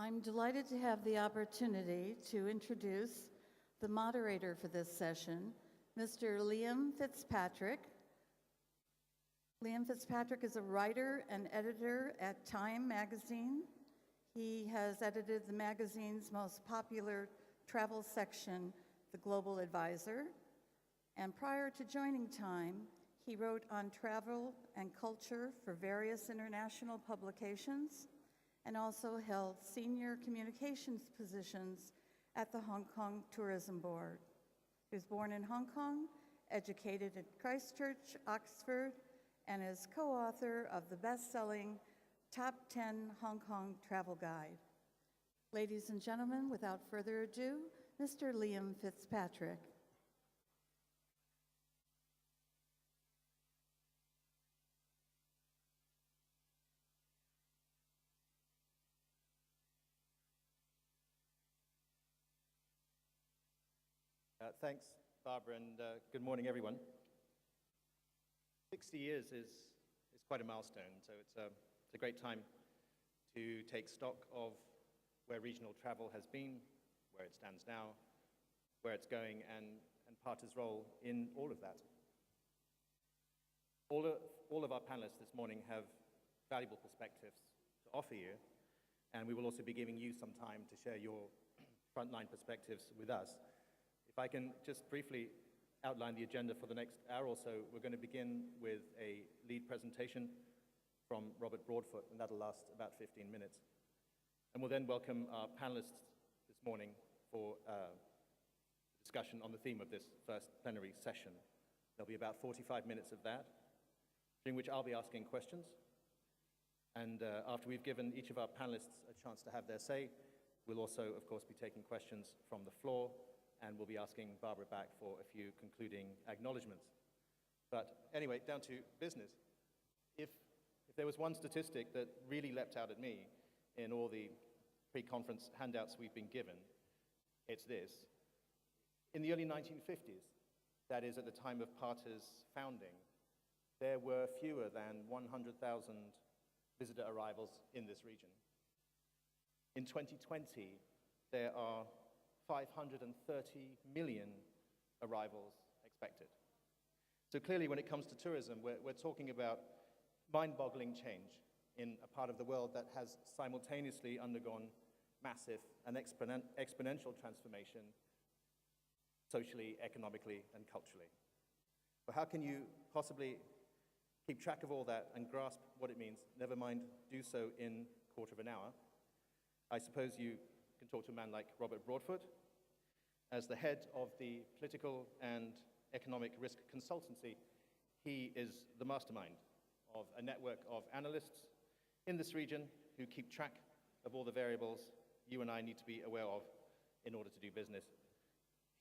I'm delighted to have the opportunity to introduce the moderator for this session, Mr. Liam Fitzpatrick. Liam Fitzpatrick is a writer and editor at Time magazine. He has edited the magazine's most popular travel section, The Global Advisor. And prior to joining Time, he wrote on travel and culture for various international publications and also held senior communications positions at the Hong Kong Tourism Board. He was born in Hong Kong, educated at Christchurch, Oxford, and is co-author of the best-selling Top 10 Hong Kong Travel Guide. Ladies and gentlemen, without further ado, Mr. Liam Fitzpatrick. Thanks, Barbara, and good morning, everyone. 60 years is quite a milestone, so it's a great time to take stock of where regional travel has been, where it stands now, where it's going, and Parta's role in all of that. All of our panelists this morning have valuable perspectives to offer you, and we will also be giving you some time to share your frontline perspectives with us. If I can just briefly outline the agenda for the next hour or so, we're going to begin with a lead presentation from Robert Broadfoot, and that'll last about 15 minutes. And we'll then welcome our panelists this morning for a discussion on the theme of this first plenary session. There'll be about 45 minutes of that, during which I'll be asking questions. And after we've given each of our panelists a chance to have their say, we'll also, of course, be taking questions from the floor, and we'll be asking Barbara back for a few concluding acknowledgements. But anyway, down to business. If there was one statistic that really leapt out at me in all the pre-conference handouts we've been given, it's this. In the early 1950s, that is at the time of Parta's founding, there were fewer than 100,000 visitor arrivals in this region. In 2020, there are 530 million arrivals expected. So clearly, when it comes to tourism, we're talking about mind-boggling change in a part of the world that has simultaneously undergone massive and exponential transformation socially, economically, and culturally. But how can you possibly keep track of all that and grasp what it means, never mind do so in a quarter of an hour? I suppose you can talk to a man like Robert Broadfoot. As the head of the Political and Economic Risk Consultancy, he is the mastermind of a network of analysts in this region who keep track of all the variables you and I need to be aware of in order to do business.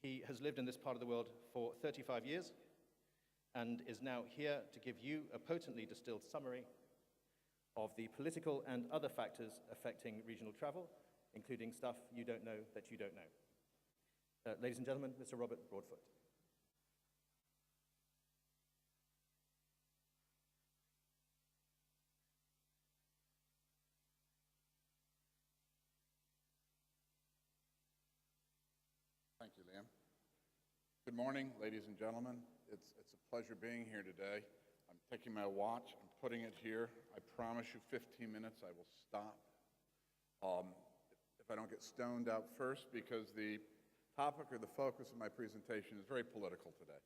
He has lived in this part of the world for 35 years and is now here to give you a potently distilled summary of the political and other factors affecting regional travel, including stuff you don't know that you don't know. Ladies and gentlemen, Mr. Robert Broadfoot. Thank you, Liam. Good morning, ladies and gentlemen. It's a pleasure being here today. I'm taking my watch, I'm putting it here. I promise you 15 minutes, I will stop. If I don't get stoned out first, because the topic or the focus of my presentation is very political today.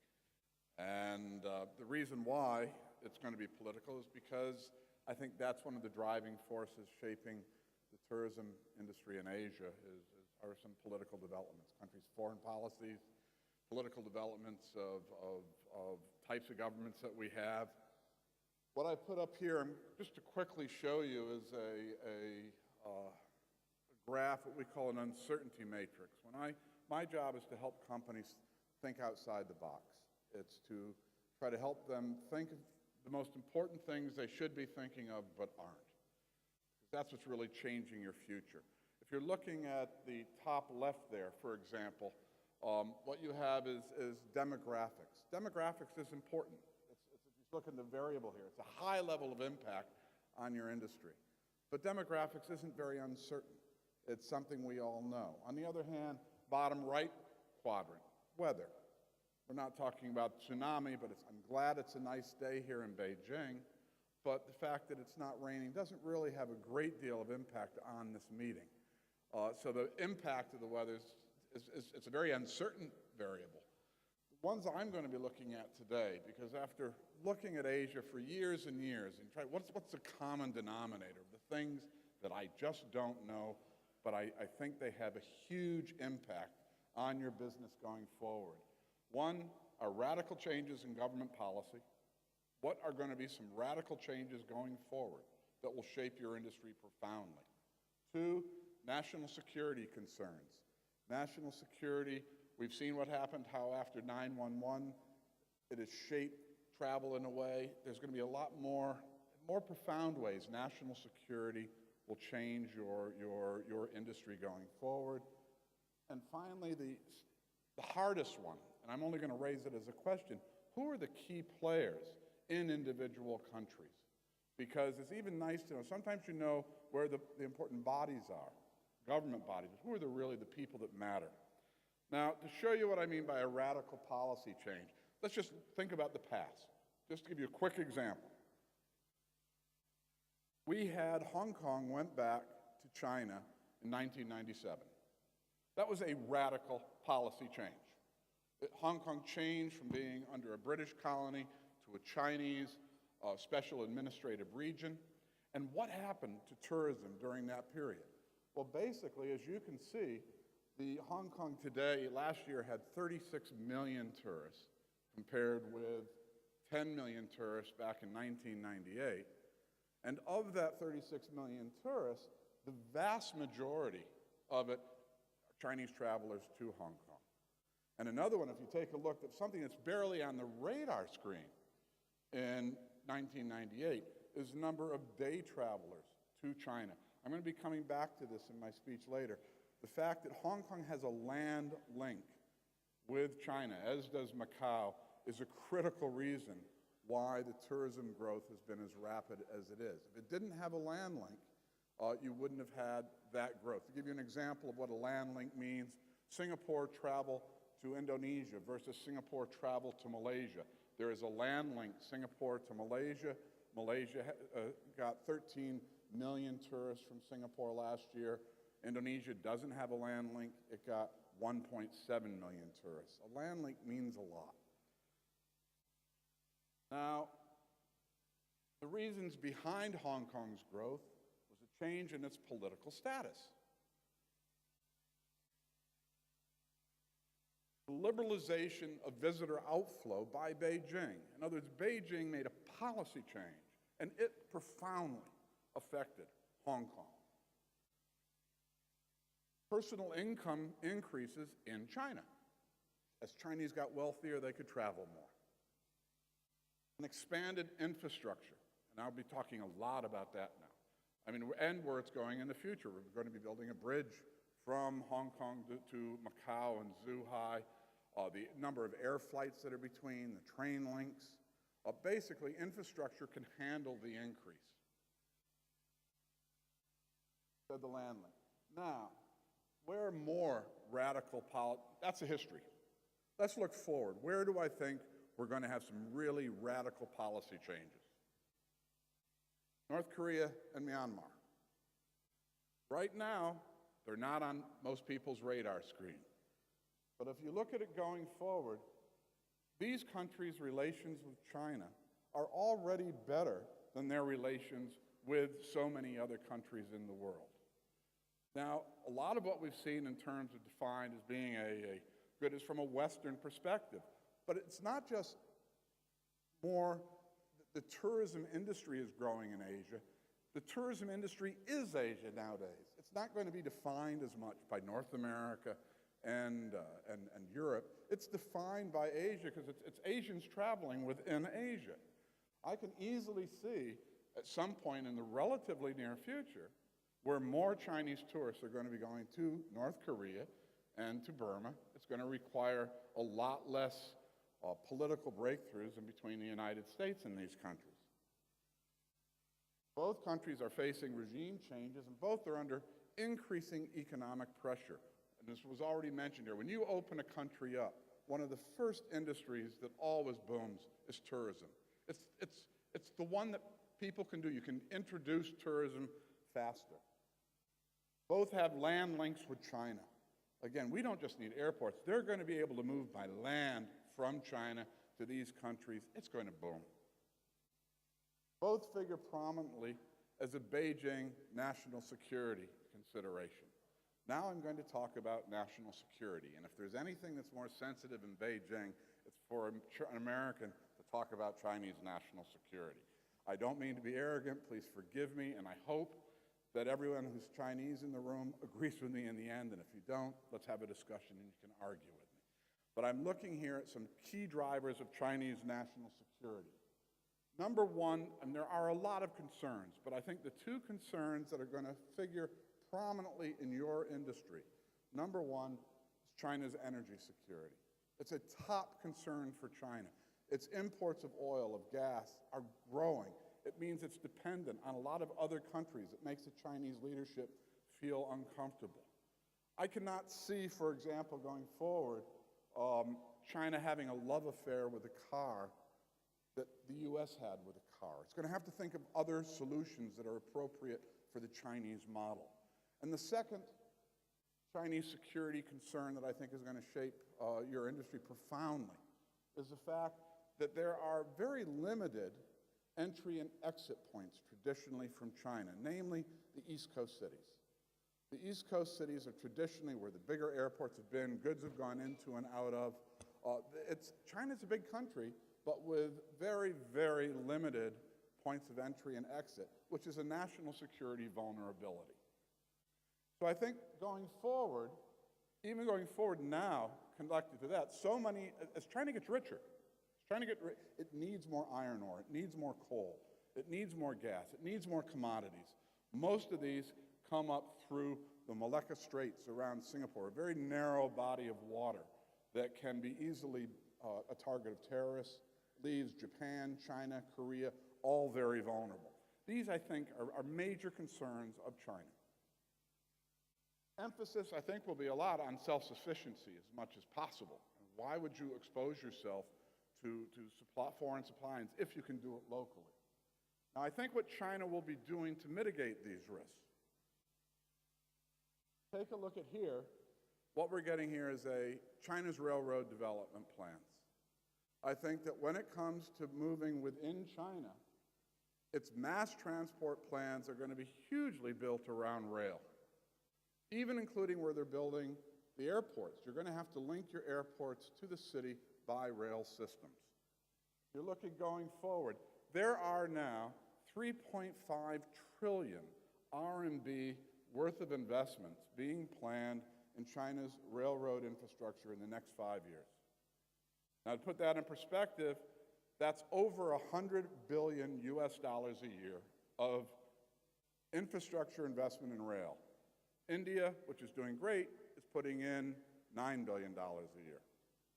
And the reason why it's going to be political is because I think that's one of the driving forces shaping the tourism industry in Asia are some political developments, countries' foreign policies, political developments of types of governments that we have. What I put up here, just to quickly show you, is a graph, what we call an uncertainty matrix. My job is to help companies think outside the box. It's to try to help them think of the most important things they should be thinking of but aren't. Because that's what's really changing your future. If you're looking at the top left there, for example, what you have is demographics. Demographics is important. If you look at the variable here, it's a high level of impact on your industry. But demographics isn't very uncertain. It's something we all know. On the other hand, bottom right quadrant, weather. We're not talking about tsunami, but I'm glad it's a nice day here in Beijing. But the fact that it's not raining doesn't really have a great deal of impact on this meeting. So the impact of the weather it's a very uncertain variable. The ones I'm going to be looking at today, because after looking at Asia for years and years, and try what's the common denominator, the things that I just don't know, but I think they have a huge impact on your business going forward. One are radical changes in government policy. What are going to be some radical changes going forward that will shape your industry profoundly? Two, national security concerns. National security, we've seen what happened, how after 9/11, it has shaped travel in a way. There's going to be a lot more profound ways national security will change your industry going forward. And finally, the hardest one, and I'm only going to raise it as a question, who are the key players in individual countries? Because it's even nice to know, sometimes you know where the important bodies are, government bodies, who are really the people that matter. Now, to show you what I mean by a radical policy change, let's just think about the past. Just to give you a quick example. We had Hong Kong went back to China in 1997. That was a radical policy change. Hong Kong changed from being under a British colony to a Chinese special administrative region. And what happened to tourism during that period? Well, basically, as you can see, the Hong Kong today, last year, had 36 million tourists, compared with 10 million tourists back in 1998. And of that 36 million tourists, the vast majority of it are Chinese travelers to Hong Kong. And another one, if you take a look at something that's barely on the radar screen in 1998, is the number of day travelers to China. I'm going to be coming back to this in my speech later. The fact that Hong Kong has a land link with China, as does Macau, is a critical reason why the tourism growth has been as rapid as it is. If it didn't have a land link, you wouldn't have had that growth. To give you an example of what a land link means, Singapore travel to Indonesia versus Singapore travel to Malaysia. There is a land link, Singapore to Malaysia. Malaysia got 13 million tourists from Singapore last year. Indonesia doesn't have a land link. It got 1.7 million tourists. A land link means a lot. Now, the reasons behind Hong Kong's growth was a change in its political status. The liberalization of visitor outflow by Beijing. In other words, Beijing made a policy change, and it profoundly affected Hong Kong. Personal income increases in China. As Chinese got wealthier, they could travel more. An expanded infrastructure, and I'll be talking a lot about that now. I mean, and where it's going in the future. We're going to be building a bridge from Hong Kong to Macau and Zhuhai, the number of air flights that are between, the train links. Basically, infrastructure can handle the increase. Said the land link. Now, where more radical policy? That's a history. Let's look forward. Where do I think we're going to have some really radical policy changes? North Korea and Myanmar. Right now, they're not on most people's radar screen. But if you look at it going forward, these countries' relations with China are already better than their relations with so many other countries in the world. Now, a lot of what we've seen in terms of defined as being a good is from a Western perspective. But it's not just more the tourism industry is growing in Asia. The tourism industry is Asia nowadays. It's not going to be defined as much by North America and Europe. It's defined by Asia because it's Asians traveling within Asia. I can easily see at some point in the relatively near future where more Chinese tourists are going to be going to North Korea and to Burma. It's going to require a lot less political breakthroughs in between the United States and these countries. Both countries are facing regime changes, and both are under increasing economic pressure. And this was already mentioned here. When you open a country up, one of the first industries that always booms is tourism. It's the one that people can do. You can introduce tourism faster. Both have land links with China. Again, we don't just need airports. They're going to be able to move by land from China to these countries. It's going to boom. Both figure prominently as a Beijing national security consideration. Now I'm going to talk about national security. And if there's anything that's more sensitive in Beijing, it's for an American to talk about Chinese national security. I don't mean to be arrogant. Please forgive me. And I hope that everyone who's Chinese in the room agrees with me in the end. And if you don't, let's have a discussion and you can argue with me. But I'm looking here at some key drivers of Chinese national security. Number one, and there are a lot of concerns, but I think the two concerns that are going to figure prominently in your industry. Number one is China's energy security. It's a top concern for China. Its imports of oil, of gas, are growing. It means it's dependent on a lot of other countries. It makes the Chinese leadership feel uncomfortable. I cannot see, for example, going forward, China having a love affair with a car that the U.S. had with a car. It's going to have to think of other solutions that are appropriate for the Chinese model. And the second Chinese security concern that I think is going to shape your industry profoundly is the fact that there are very limited entry and exit points traditionally from China, namely the East Coast cities. The East Coast cities are traditionally where the bigger airports have been, goods have gone into and out of. China's a big country, but with very, very limited points of entry and exit, which is a national security vulnerability. So I think going forward, even going forward now, connected to that, as China gets richer, it needs more iron ore, it needs more coal, it needs more gas, it needs more commodities. Most of these come up through the Malacca Straits around Singapore, a very narrow body of water that can be easily a target of terrorists, leaves Japan, China, Korea, all very vulnerable. These, I think, are major concerns of China. Emphasis, I think, will be a lot on self-sufficiency as much as possible. Why would you expose yourself to foreign supply lines if you can do it locally? Now, I think what China will be doing to mitigate these risks. Take a look at here. What we're getting here is China's railroad development plans. I think that when it comes to moving within China, its mass transport plans are going to be hugely built around rail, even including where they're building the airports. You're going to have to link your airports to the city by rail systems. You're looking going forward. There are now 3.5 trillion RMB worth of investments being planned in China's railroad infrastructure in the next 5 years. Now, to put that in perspective, that's over $100 billion US a year of infrastructure investment in rail. India, which is doing great, is putting in $9 billion a year.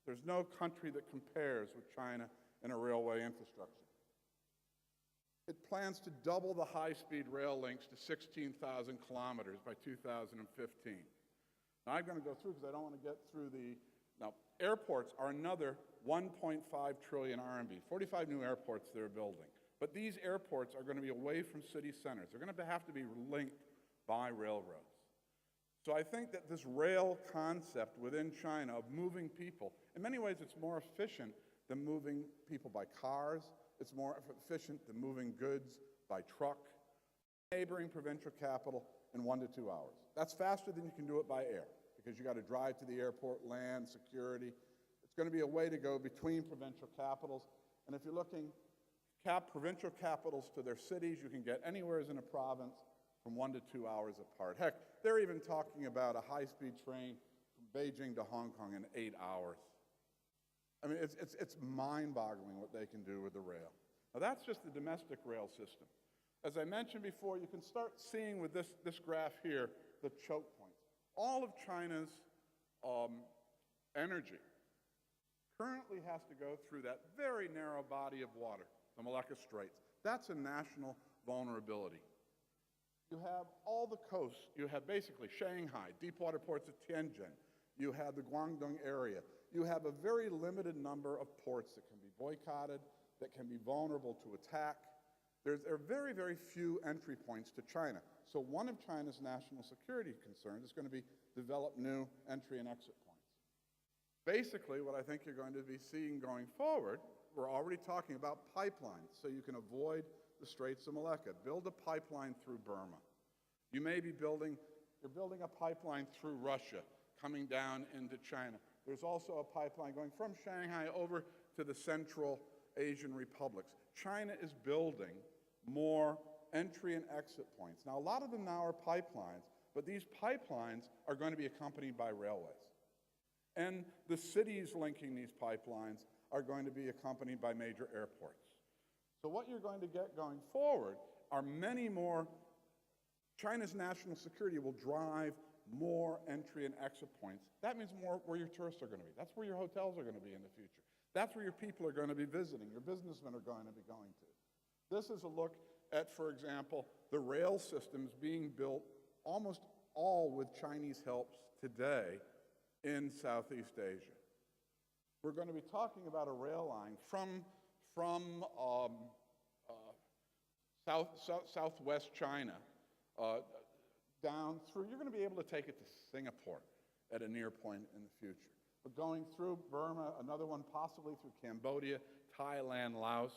There's no country that compares with China in a railway infrastructure. It plans to double the high-speed rail links to 16,000 kilometers by 2015. Now, I'm going to go through because I don't want to get through Now, airports are another 1.5 trillion RMB, 45 new airports they're building. But these airports are going to be away from city centers. They're going to have to be linked by railroads. So I think that this rail concept within China of moving people, in many ways it's more efficient than moving people by cars. It's more efficient than moving goods by truck. Neighboring provincial capital in 1 to 2 hours. That's faster than you can do it by air because you got to drive to the airport, land, security. It's going to be a way to go between provincial capitals. And if you're looking provincial capitals to their cities, you can get anywhere in a province from 1 to 2 hours apart. Heck, they're even talking about a high-speed train from Beijing to Hong Kong in 8 hours. I mean, it's mind-boggling what they can do with the rail. Now, that's just the domestic rail system. As I mentioned before, you can start seeing with this graph here the choke points. All of China's energy currently has to go through that very narrow body of water, the Malacca Straits. That's a national vulnerability. You have all the coasts. You have basically Shanghai, deepwater ports of Tianjin. You have the Guangdong area. You have a very limited number of ports that can be boycotted, that can be vulnerable to attack. There are very, very few entry points to China. So one of China's national security concerns is going to be develop new entry and exit points. Basically, what I think you're going to be seeing going forward, we're already talking about pipelines, so you can avoid the Straits of Malacca. Build a pipeline through Burma. You may be building a pipeline through Russia, coming down into China. There's also a pipeline going from Shanghai over to the Central Asian republics. China is building more entry and exit points. Now, a lot of them now are pipelines, but these pipelines are going to be accompanied by railways. And the cities linking these pipelines are going to be accompanied by major airports. So what you're going to get going forward are many more. China's national security will drive more entry and exit points. That means more where your tourists are going to be. That's where your hotels are going to be in the future. That's where your people are going to be visiting, your businessmen are going to be going to. This is a look at, for example, the rail systems being built almost all with Chinese help today in Southeast Asia. We're going to be talking about a rail line from southwest China down through. You're going to be able to take it to Singapore at a near point in the future. But going through Burma, another one possibly through Cambodia, Thailand, Laos.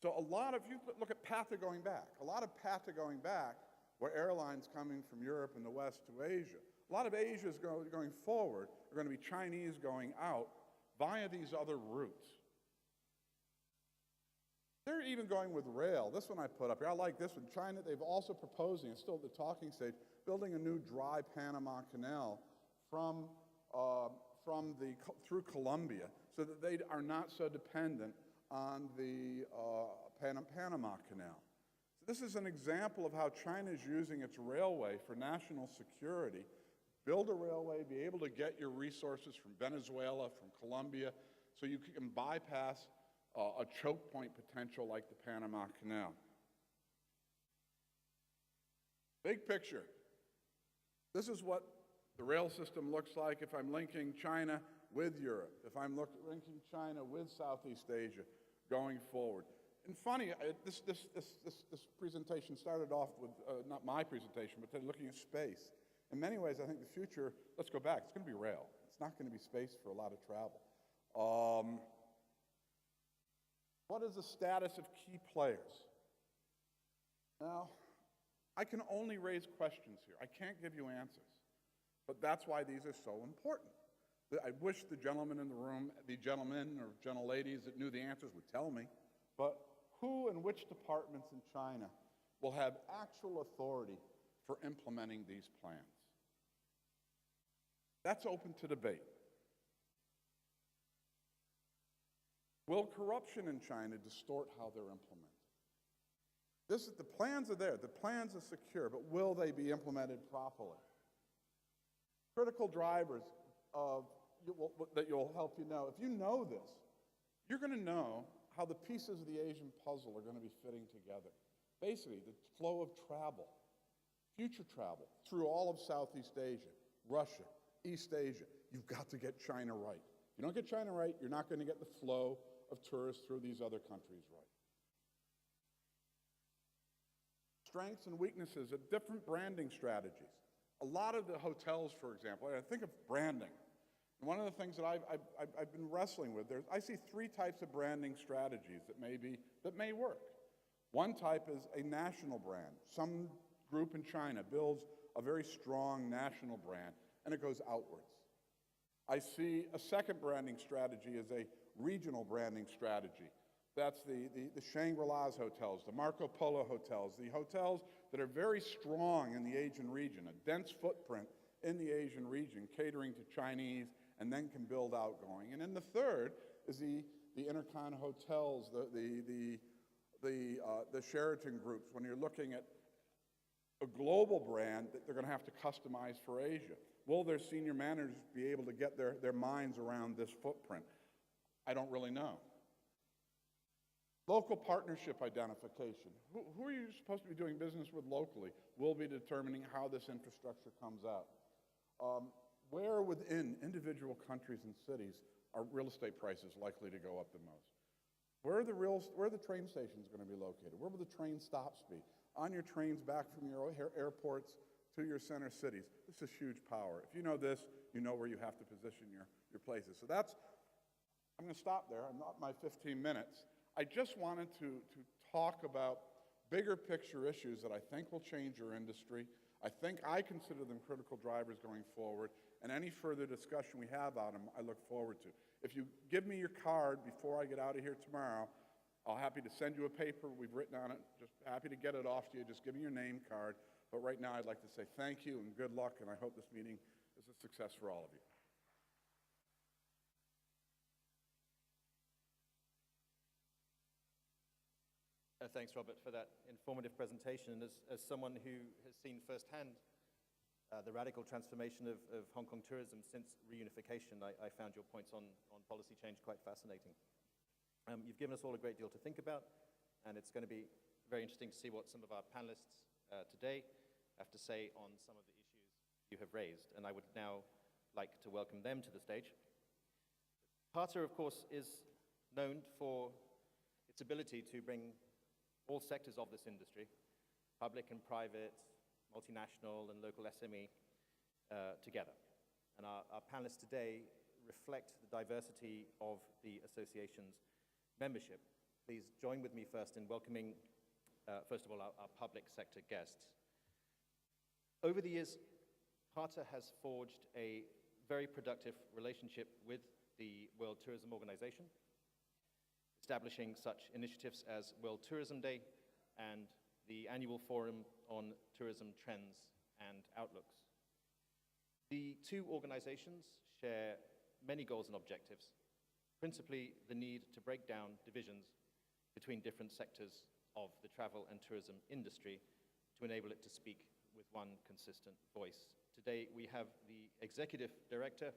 So if you look at path of going back, a lot of path of going back were airlines coming from Europe and the West to Asia. A lot of Asia's going forward are going to be Chinese going out via these other routes. They're even going with rail. This one I put up here, I like this one. China, they've also proposing, it's still at the talking stage, building a new dry Panama Canal through Colombia so that they are not so dependent on the Panama Canal. So this is an example of how China is using its railway for national security. Build a railway, be able to get your resources from Venezuela, from Colombia, so you can bypass a choke point potential like the Panama Canal. Big picture. This is what the rail system looks like if I'm linking China with Europe, if I'm linking China with Southeast Asia going forward. And funny, this presentation started off with, not my presentation, but then looking at space. In many ways, I think the future, let's go back, it's going to be rail. It's not going to be space for a lot of travel. What is the status of key players? Now, I can only raise questions here. I can't give you answers. But that's why these are so important. I wish the gentlemen in the room, the gentlemen or gentleladies that knew the answers would tell me. But who and which departments in China will have actual authority for implementing these plans? That's open to debate. Will corruption in China distort how they're implemented? The plans are there. The plans are secure, but will they be implemented properly? Critical drivers that will help you know. If you know this, you're going to know how the pieces of the Asian puzzle are going to be fitting together. Basically, the flow of travel, future travel through all of Southeast Asia, Russia, East Asia. You've got to get China right. If you don't get China right, you're not going to get the flow of tourists through these other countries right. Strengths and weaknesses of different branding strategies. A lot of the hotels, for example, I think of branding. And one of the things that I've been wrestling with, I see three types of branding strategies that may work. One type is a national brand. Some group in China builds a very strong national brand, and it goes outwards. I see a second branding strategy as a regional branding strategy. That's the Shangri-La's hotels, the Marco Polo hotels, the hotels that are very strong in the Asian region, a dense footprint in the Asian region, catering to Chinese, and then can build outgoing. And then the third is the Intercon hotels, the Sheraton groups, when you're looking at a global brand that they're going to have to customize for Asia. Will their senior managers be able to get their minds around this footprint? I don't really know. Local partnership identification. Who are you supposed to be doing business with locally? We'll be determining how this infrastructure comes out. Where within individual countries and cities are real estate prices likely to go up the most? Where are the train stations going to be located? Where will the train stops be? On your trains back from your airports to your center cities. This is huge power. If you know this, you know where you have to position your places. So I'm going to stop there. I'm not my 15 minutes. I just wanted to talk about bigger picture issues that I think will change your industry. I consider them critical drivers going forward, and any further discussion we have on them, I look forward to. If you give me your card before I get out of here tomorrow, I'll happy to send you a paper we've written on it. Just happy to get it off to you. Just give me your name card. But right now, I'd like to say thank you and good luck, and I hope this meeting is a success for all of you. Thanks, Robert, for that informative presentation. As someone who has seen firsthand the radical transformation of Hong Kong tourism since reunification, I found your points on policy change quite fascinating. You've given us all a great deal to think about, and it's going to be very interesting to see what some of our panelists today have to say on some of the issues you have raised. And I would now like to welcome them to the stage. PATA, of course, is known for its ability to bring all sectors of this industry, public and private, multinational and local SME, together. And our panelists today reflect the diversity of the association's membership. Please join with me first in welcoming, first of all, our public sector guests. Over the years, PATA has forged a very productive relationship with the World Tourism Organization, establishing such initiatives as World Tourism Day and the annual Forum on Tourism Trends and Outlooks. The two organizations share many goals and objectives, principally the need to break down divisions between different sectors of the travel and tourism industry to enable it to speak with one consistent voice. Today, we have the Executive Director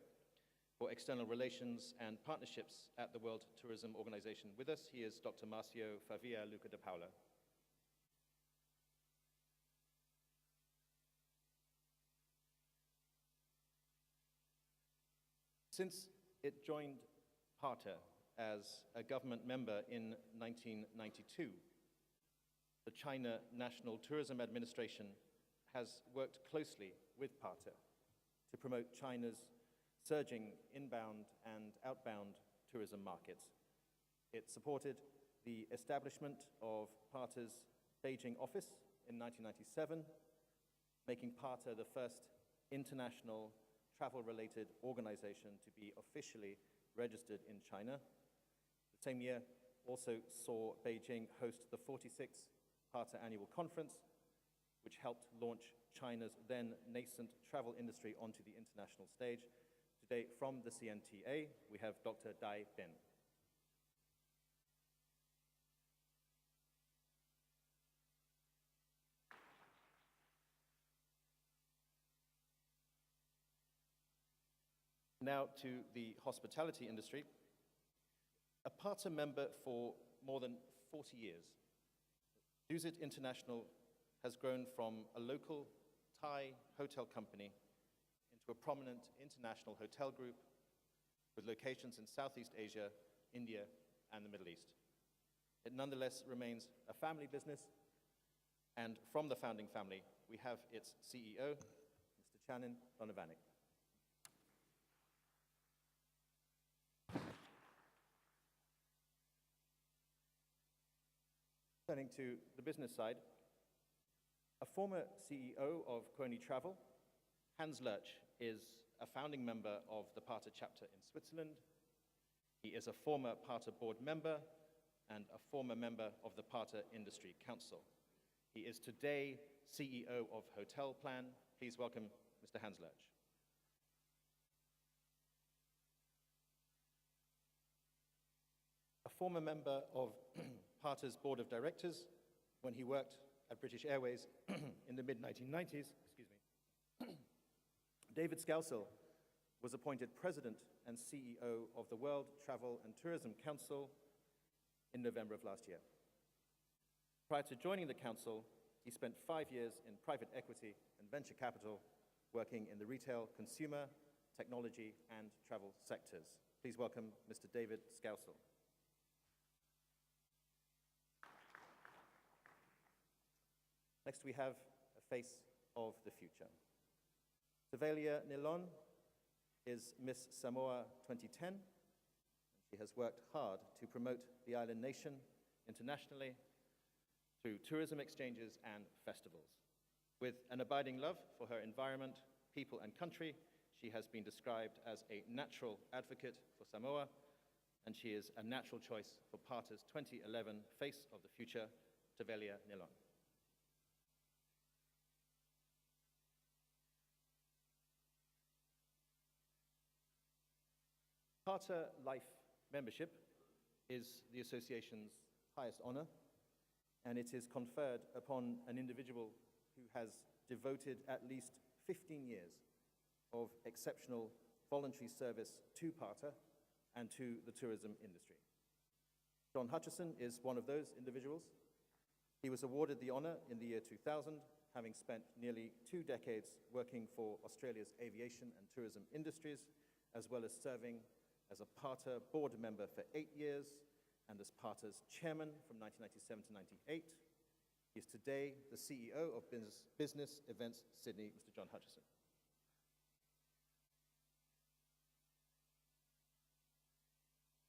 for External Relations and Partnerships at the World Tourism Organization with us. He is Dr. Marcio Favia Luca de Paula. Since it joined PATA as a government member in 1992, the China National Tourism Administration has worked closely with PATA to promote China's surging inbound and outbound tourism markets. It supported the establishment of PATA's Beijing office in 1997, making PATA the first international travel-related organization to be officially registered in China. The same year also saw Beijing host the 46th PATA Annual Conference, which helped launch China's then nascent travel industry onto the international stage. Today, from the CNTA, we have Dr. Dai Bin. Now to the hospitality industry. A PATA member for more than 40 years, Dusit International has grown from a local Thai hotel company into a prominent international hotel group with locations in Southeast Asia, India, and the Middle East. It nonetheless remains a family business, and from the founding family, we have its CEO, Mr. Chanin Donavanik. Turning to the business side, a former CEO of Kony Travel, Hans Lurch is a founding member of the PATA chapter in Switzerland. He is a former PATA board member and a former member of the PATA Industry Council. He is today CEO of Hotel Plan. Please welcome Mr. Hans Lurch. A former member of PATA's board of directors when he worked at British Airways in the mid-1990s, David Scousel was appointed president and CEO of the World Travel and Tourism Council in November of last year. Prior to joining the Council, he spent 5 years in private equity and venture capital, working in the retail, consumer, technology, and travel sectors. Please welcome Mr. David Scousel. Next, we have a face of the future. Tevelia Nilon is Miss Samoa 2010. She has worked hard to promote the island nation internationally through tourism exchanges and festivals. With an abiding love for her environment, people, and country, she has been described as a natural advocate for Samoa, and she is a natural choice for PARTA's 2011 Face of the Future, Tevelia Nilon. PARTA Life membership is the association's highest honor, and it is conferred upon an individual who has devoted at least 15 years of exceptional voluntary service to PARTA and to the tourism industry. John Hutchison is one of those individuals. He was awarded the honor in the year 2000, having spent nearly 2 decades working for Australia's aviation and tourism industries, as well as serving as a PARTA board member for 8 years and as PARTA's chairman from 1997 to 98. He is today the CEO of Business Events Sydney, Mr. John Hutchison.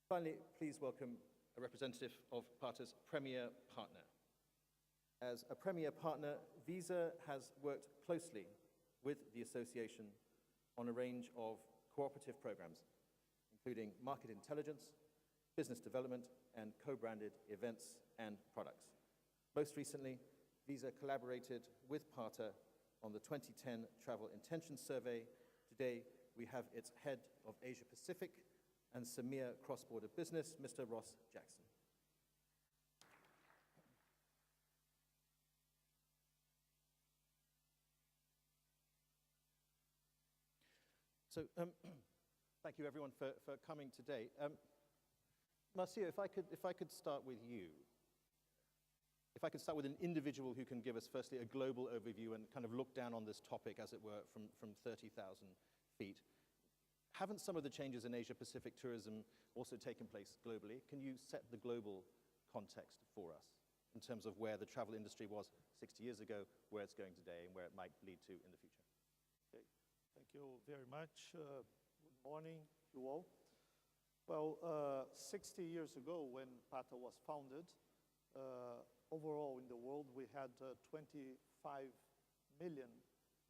Finally, please welcome a representative of PARTA's premier partner. As a premier partner, Visa has worked closely with the association on a range of cooperative programs, including market intelligence, business development, and co-branded events and products. Most recently, Visa collaborated with PARTA on the 2010 Travel Intention Survey. Today, we have its head of Asia Pacific and Samir Cross-Border Business, Mr. Ross Jackson. So, thank you everyone for coming today. Marcio, if I could start with you. If I could start with an individual who can give us firstly a global overview and kind of look down on this topic, as it were, from 30,000 feet. Haven't some of the changes in Asia-Pacific tourism also taken place globally? Can you set the global context for us in terms of where the travel industry was 60 years ago, where it's going today, and where it might lead to in the future? Okay. Thank you very much. Good morning, you all. Well, 60 years ago when PARTA was founded, overall in the world we had 25 million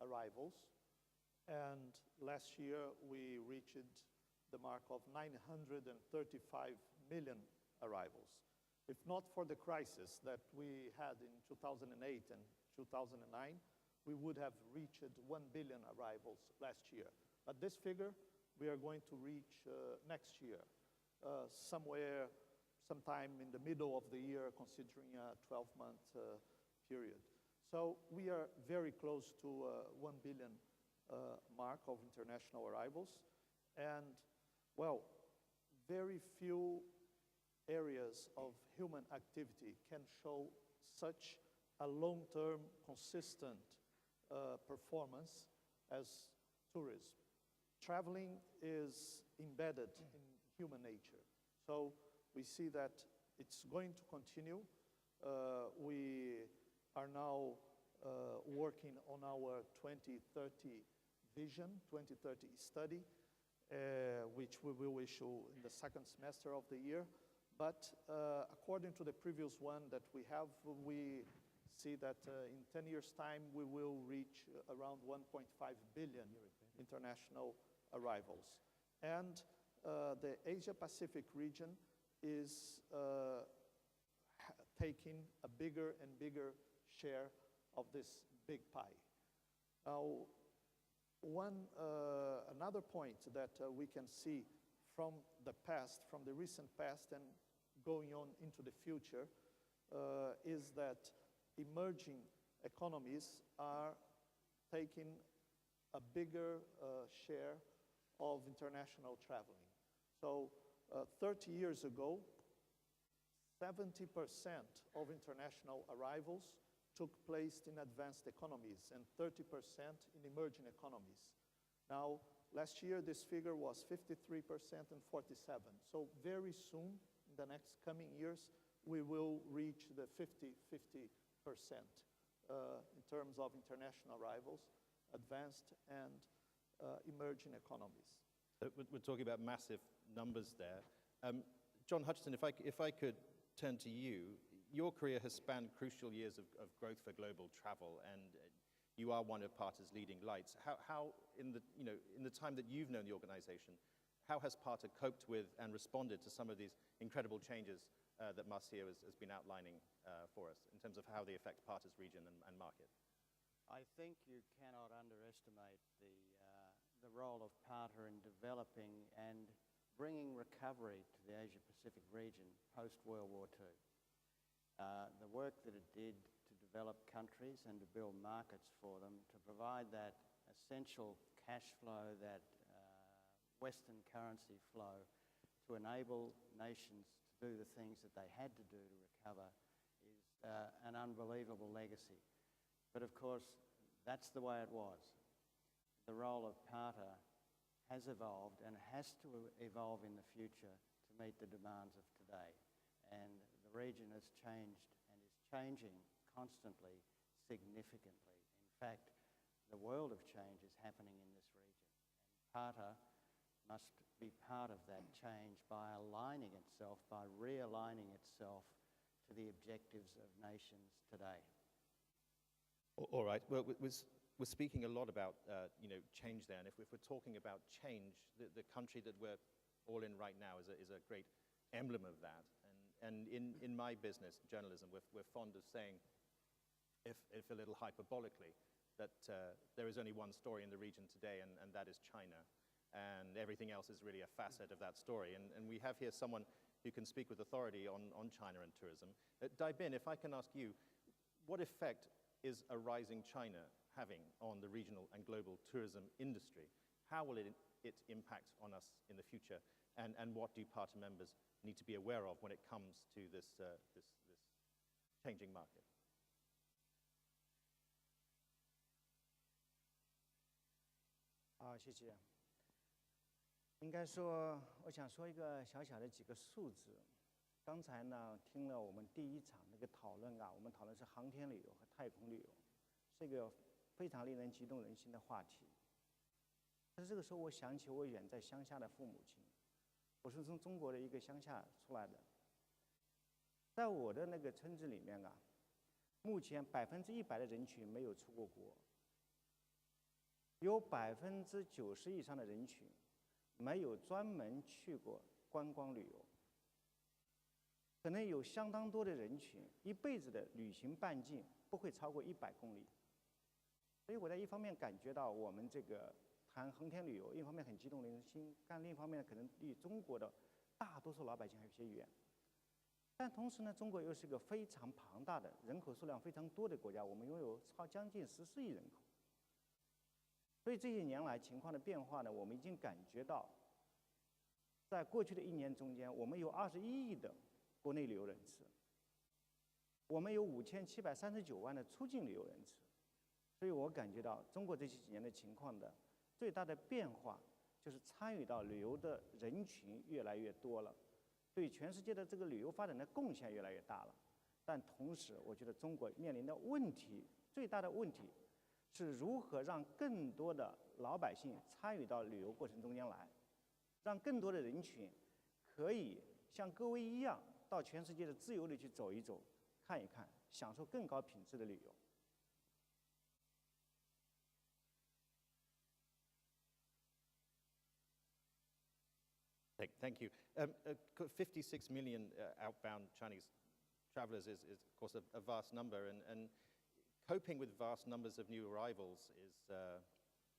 arrivals. And last year, we reached the mark of 935 million arrivals. If not for the crisis that we had in 2008 and 2009, we would have reached 1 billion arrivals last year. But this figure, we are going to reach next year, sometime in the middle of the year, considering a 12-month period. So we are very close to 1 billion mark of international arrivals, and well, very few areas of human activity can show such a long-term, consistent performance as tourism. Traveling is embedded in human nature, so we see that it's going to continue. We are now working on our 2030 vision, 2030 study, which we will issue in the second semester of the year. But according to the previous one that we have, we see that in 10 years' time, we will reach around 1.5 billion international arrivals. And the Asia-Pacific region is taking a bigger and bigger share of this big pie. Now, another point that we can see from the past, from the recent past and going on into the future, is that emerging economies are taking a bigger share of international traveling. So 30 years ago, 70% of international arrivals took place in advanced economies and 30% in emerging economies. Now, last year, this figure was 53% and 47%. So very soon, in the next coming years, we will reach the 50-50% in terms of international arrivals, advanced and emerging economies. We're talking about massive numbers there. John Hutchison, if I could turn to you, your career has spanned crucial years of growth for global travel, and you are one of PARTA's leading lights. How in the time that you've known the organization, how has PARTA coped with and responded to some of these incredible changes that Marcio has been outlining for us in terms of how they affect PARTA's region and market? I think you cannot underestimate the role of PARTA in developing and bringing recovery to the Asia-Pacific region post-World War II. The work that it did to develop countries and to build markets for them, to provide that essential cash flow, that Western currency flow, to enable nations to do the things that they had to do to recover, is an unbelievable legacy. But of course, that's the way it was. The role of PARTA has evolved and has to evolve in the future to meet the demands of today. And the region has changed and is changing constantly, significantly. In fact, the world of change is happening in this region. And PARTA must be part of that change by aligning itself, by realigning itself to the objectives of nations today. All right. Well, we're speaking a lot about change there, and if we're talking about change, the country that we're all in right now is a great emblem of that. And in my business, journalism, we're fond of saying, if a little hyperbolically, that there is only one story in the region today, and that is China. And everything else is really a facet of that story. And we have here someone who can speak with authority on China and tourism. Dai Bin, if I can ask you, what effect is a rising China having on the regional and global tourism industry? How will it impact on us in the future? And what do PARTA members need to be aware of when it comes to this changing market? 好，谢谢。应该说，我想说一个小小的几个数字。刚才呢，听了我们第一场那个讨论啊，我们讨论是航天旅游和太空旅游，是一个非常令人激动人心的话题。但是这个时候，我想起我远在乡下的父母亲，我是从中国的一个乡下出来的，在我的那个村子里面啊，目前100%的人群没有出过国，有90%以上的人群没有专门去过观光旅游，可能有相当多的人群一辈子的旅行半径不会超过100公里。所以我在一方面感觉到我们这个谈航天旅游，一方面很激动人心，但另一方面可能离中国的大多数老百姓还有些远。但同时呢，中国又是个非常庞大的人口数量非常多的国家，我们拥有将近14亿人口。所以这些年来情况的变化呢，我们已经感觉到，在过去的1年中间，我们有21亿的国内旅游人次，我们有5739万的出境旅游人次。所以我感觉到中国这几年的情况的最大的变化，就是参与到旅游的人群越来越多了，对全世界的这个旅游发展的贡献越来越大了。但同时，我觉得中国面临的问题，最大的问题是如何让更多的老百姓参与到旅游过程中间来，让更多的人群可以像各位一样到全世界的自由地去走一走、看一看，享受更高品质的旅游。Thank you. 56 million outbound Chinese travelers is of course, a vast number, and coping with vast numbers of new arrivals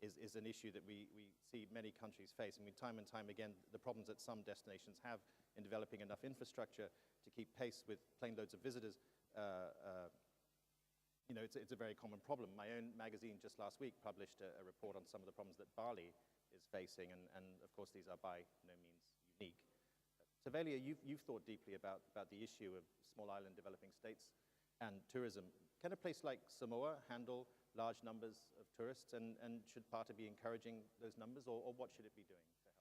is an issue that we see many countries face. I mean, time and time again, the problems that some destinations have in developing enough infrastructure to keep pace with plane loads of visitors, it's a very common problem. My own magazine just last week published a report on some of the problems that Bali is facing, and of course these are by no means unique. Velia, you've thought deeply about the issue of small island developing states and tourism. Can a place like Samoa handle large numbers of tourists, and should PATA be encouraging those numbers, or what should it be doing to help?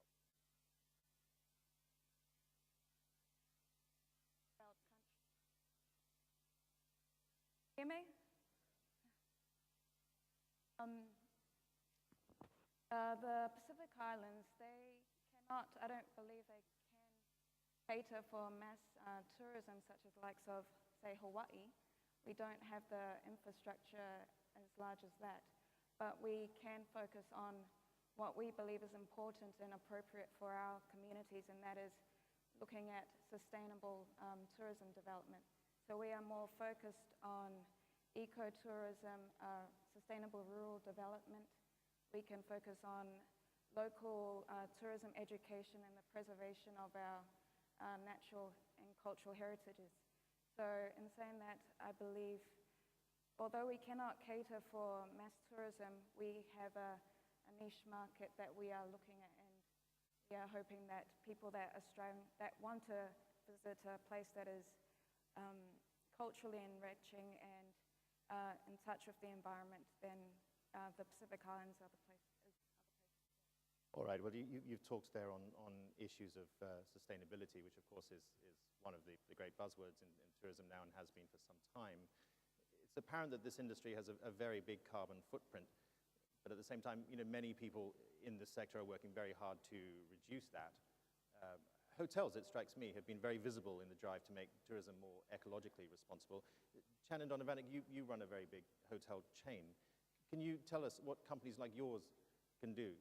Hear me? The Pacific Islands, they cannot, I don't believe they can cater for mass tourism such as the likes of, say, Hawaii. We don't have the infrastructure as large as that, but we can focus on what we believe is important and appropriate for our communities, and that is looking at sustainable tourism development. So we are more focused on ecotourism, sustainable rural development. We can focus on local tourism education and the preservation of our natural and cultural heritages. So in saying that, I believe, although we cannot cater for mass tourism, we have a niche market that we are looking at, and we are hoping that people that want to visit a place that is culturally enriching and in touch with the environment, then the Pacific Islands are the place. All right, well, you've talked there on issues of sustainability, which of course is one of the great buzzwords in tourism now and has been for some time. It's apparent that this industry has a very big carbon footprint, but at the same time, many people in this sector are working very hard to reduce that. Hotels, it strikes me, have been very visible in the drive to make tourism more ecologically responsible. Shannon Donovan, you run a very big hotel chain. Can you tell us what companies like yours can do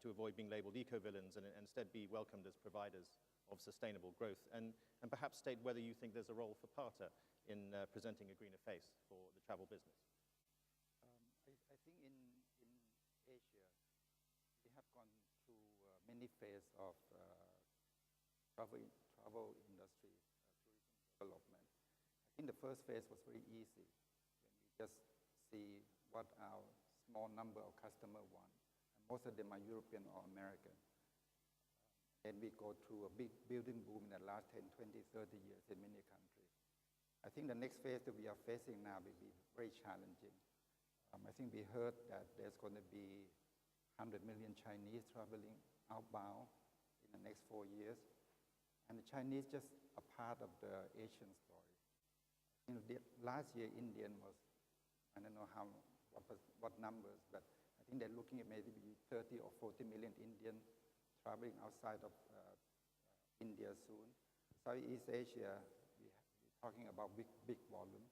to avoid being labeled eco-villains and instead be welcomed as providers of sustainable growth, and perhaps state whether you think there's a role for PATA in presenting a greener face for the travel business? I think in Asia, we have gone through many phases of travel industry, tourism development. I think the first phase was very easy, when we just see what our small number of customers want. Most of them are European or American. Then we go through a big building boom in the last 10, 20, 30 years in many countries. I think the next phase that we are facing now will be very challenging. I think we heard that there's going to be 100 million Chinese traveling outbound in the next 4 years. And the Chinese just a part of the Asian story. Last year, Indian was, I don't know what numbers, but I think they're looking at maybe 30 or 40 million Indians traveling outside of India soon. Southeast Asia, we're talking about big volume.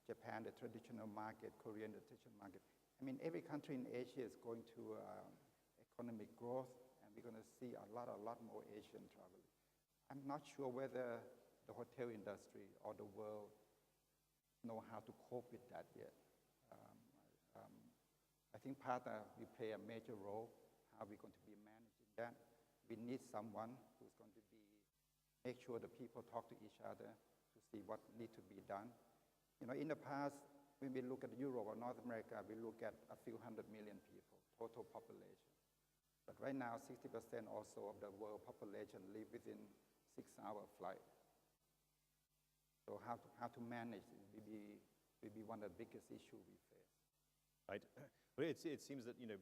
Japan, the traditional market, Korea, the traditional market. I mean, every country in Asia is going to economic growth, and we're going to see a lot more Asian travel. I'm not sure whether the hotel industry or the world know how to cope with that yet. I think PATA will play a major role. How we're going to be managing that. We need someone who's going to make sure the people talk to each other to see what needs to be done. In the past, when we look at Europe or North America, we look at a few 100 million people, total population. But right now, 60% also of the world population live within 6-hour flight. So how to manage it will be one of the biggest issues we face. Right. Well, it seems that large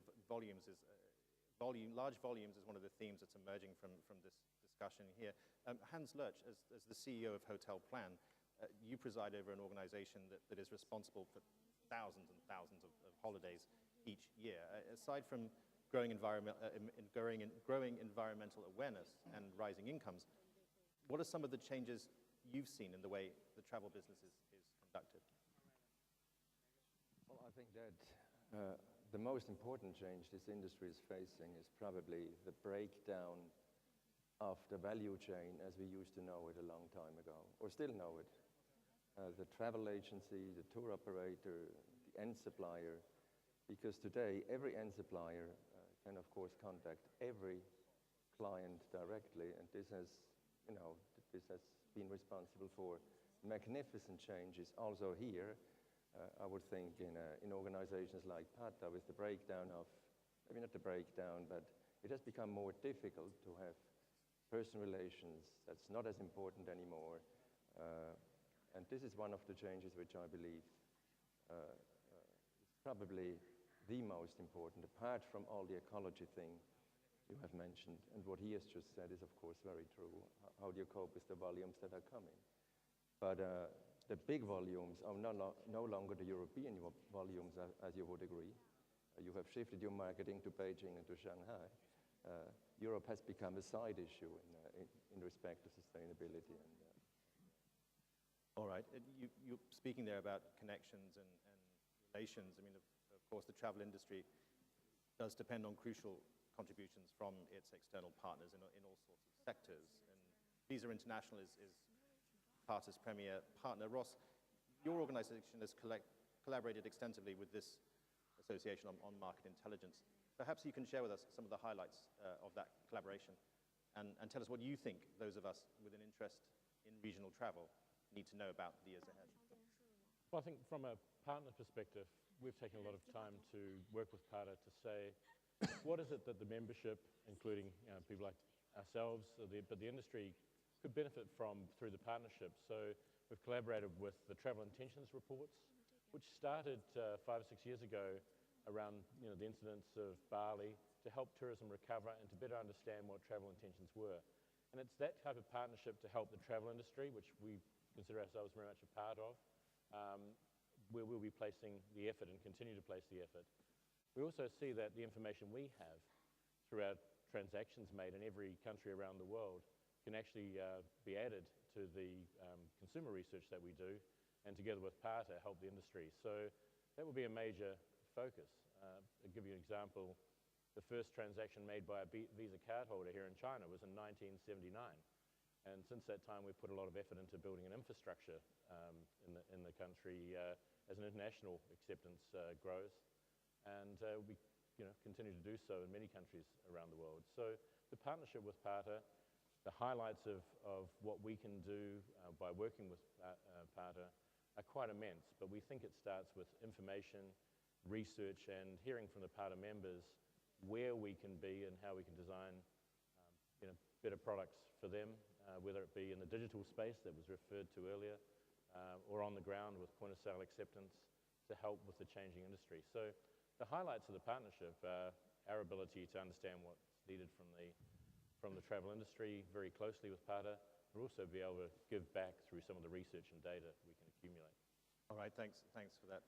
volumes is one of the themes that's emerging from this discussion here. Hans Lurch, as the CEO of Hotel Plan, you preside over an organization that is responsible for thousands and thousands of holidays each year. Aside from growing environmental awareness and rising incomes, what are some of the changes you've seen in the way the travel business is conducted? Well, I think that the most important change this industry is facing is probably the breakdown of the value chain as we used to know it a long time ago, or still know it. The travel agency, the tour operator, the end supplier, because today every end supplier can of course contact every client directly, and this has been responsible for magnificent changes also here. I would think in organizations like PATA, with the breakdown of, maybe not the breakdown, but it has become more difficult to have personal relations, that's not as important anymore. And this is one of the changes which I believe is probably the most important, apart from all the ecology thing you have mentioned. And what he has just said is, of course, very true. How do you cope with the volumes that are coming? But the big volumes are no longer the European volumes, as you would agree. You have shifted your marketing to Beijing and to Shanghai. Europe has become a side issue in respect to sustainability. All right. You're speaking there about connections and relations. I mean, of course, the travel industry does depend on crucial contributions from its external partners in all sorts of sectors. And Visa International is Parta's premier partner. Ross, your organization has collaborated extensively with this association on market intelligence. Perhaps you can share with us some of the highlights of that collaboration and tell us what you think those of us with an interest in regional travel need to know about the years ahead. Well, I think from a partner perspective, we've taken a lot of time to work with Parta to say, what is it that the membership, including people like ourselves, but the industry, could benefit from through the partnership? So we've collaborated with the travel intentions reports, which started 5 or 6 years ago around the incidents of Bali to help tourism recover and to better understand what travel intentions were. And it's that type of partnership to help the travel industry, which we consider ourselves very much a part of, where we'll be placing the effort and continue to place the effort. We also see that the information we have through our transactions made in every country around the world can actually be added to the consumer research that we do, and together with Parta help the industry. So that will be a major focus. I'll give you an example. The first transaction made by a Visa cardholder here in China was in 1979. And since that time, we've put a lot of effort into building an infrastructure in the country as an international acceptance grows. And we continue to do so in many countries around the world. So the partnership with Parta, the highlights of what we can do by working with Parta are quite immense. But we think it starts with information, research, and hearing from the Parta members where we can be and how we can design better products for them, whether it be in the digital space that was referred to earlier, or on the ground with point-of-sale acceptance to help with the changing industry. So the highlights of the partnership are our ability to understand what's needed from the travel industry very closely with Parta, but also be able to give back through some of the research and data we can accumulate. All right, thanks for that,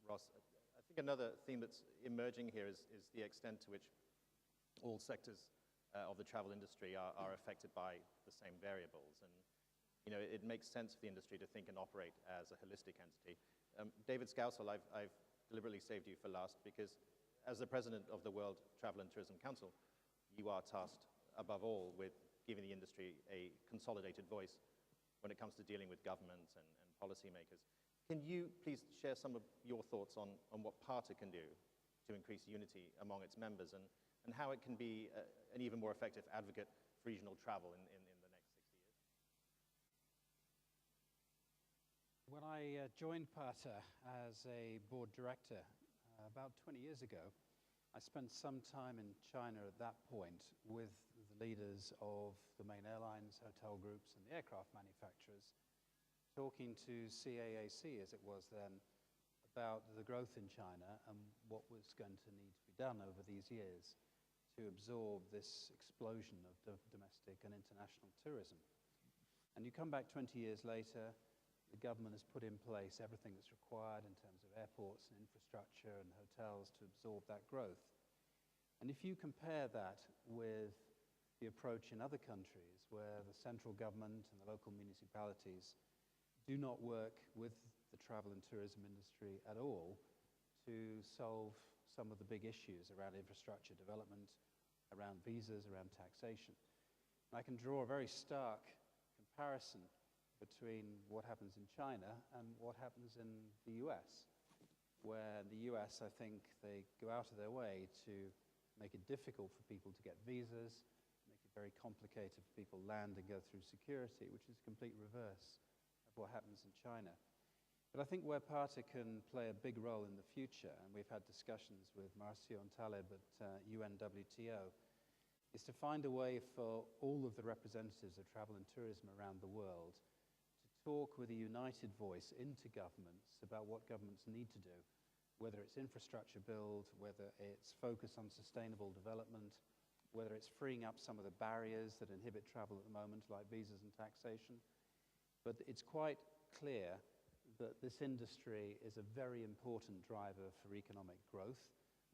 Ross. I think another theme that's emerging here is the extent to which all sectors of the travel industry are affected by the same variables. And it makes sense for the industry to think and operate as a holistic entity. David Scousel, I've deliberately saved you for last because as the president of the World Travel and Tourism Council, you are tasked above all with giving the industry a consolidated voice when it comes to dealing with governments and policymakers. Can you please share some of your thoughts on what Parta can do to increase unity among its members and how it can be an even more effective advocate for regional travel in the next 60 years? When I joined Parta as a board director about 20 years ago, I spent some time in China at that point with the leaders of the main airlines, hotel groups, and the aircraft manufacturers, talking to CAAC, as it was then, about the growth in China and what was going to need to be done over these years to absorb this explosion of domestic and international tourism. And you come back 20 years later, the government has put in place everything that's required in terms of airports and infrastructure and hotels to absorb that growth. And if you compare that with the approach in other countries where the central government and the local municipalities do not work with the travel and tourism industry at all to solve some of the big issues around infrastructure development, around visas, around taxation. And I can draw a very stark comparison between what happens in China and what happens in the US, where the US, I think, they go out of their way to make it difficult for people to get visas, make it very complicated for people to land and go through security, which is the complete reverse of what happens in China. But I think where Parta can play a big role in the future, and we've had discussions with Marcio and Taleb at UNWTO, is to find a way for all of the representatives of travel and tourism around the world to talk with a united voice into governments about what governments need to do, whether it's infrastructure build, whether it's focus on sustainable development, whether it's freeing up some of the barriers that inhibit travel at the moment, like visas and taxation. But it's quite clear that this industry is a very important driver for economic growth.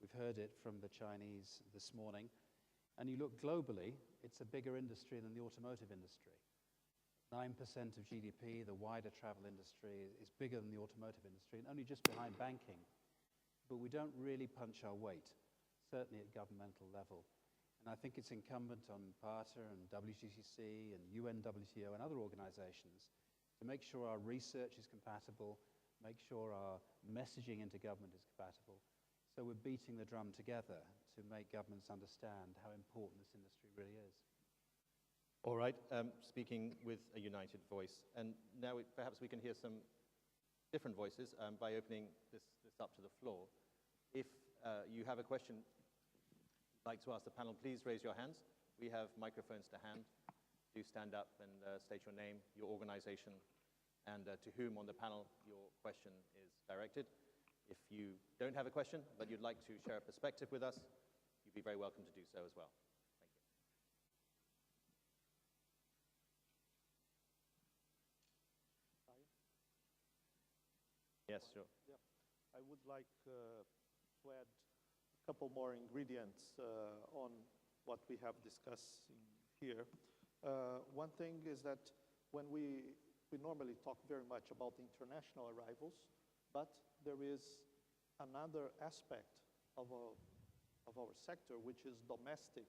We've heard it from the Chinese this morning. And you look globally, it's a bigger industry than the automotive industry. 9% of GDP, the wider travel industry is bigger than the automotive industry, and only just behind banking. But we don't really punch our weight, certainly at governmental level. And I think it's incumbent on PATA and WTCC and UNWTO and other organizations to make sure our research is compatible, make sure our messaging into government is compatible. So we're beating the drum together to make governments understand how important this industry really is. All right, speaking with a united voice. And now perhaps we can hear some different voices by opening this up to the floor. If you have a question you'd like to ask the panel, please raise your hands. We have microphones to hand. Do stand up and state your name, your organization, and to whom on the panel your question is directed. If you don't have a question, but you'd like to share a perspective with us, you'd be very welcome to do so as well. Thank you. Yes, sure. Yeah. I would like to add a couple more ingredients on what we have discussed here. One thing is that when we normally talk very much about international arrivals, but there is another aspect of our sector, which is domestic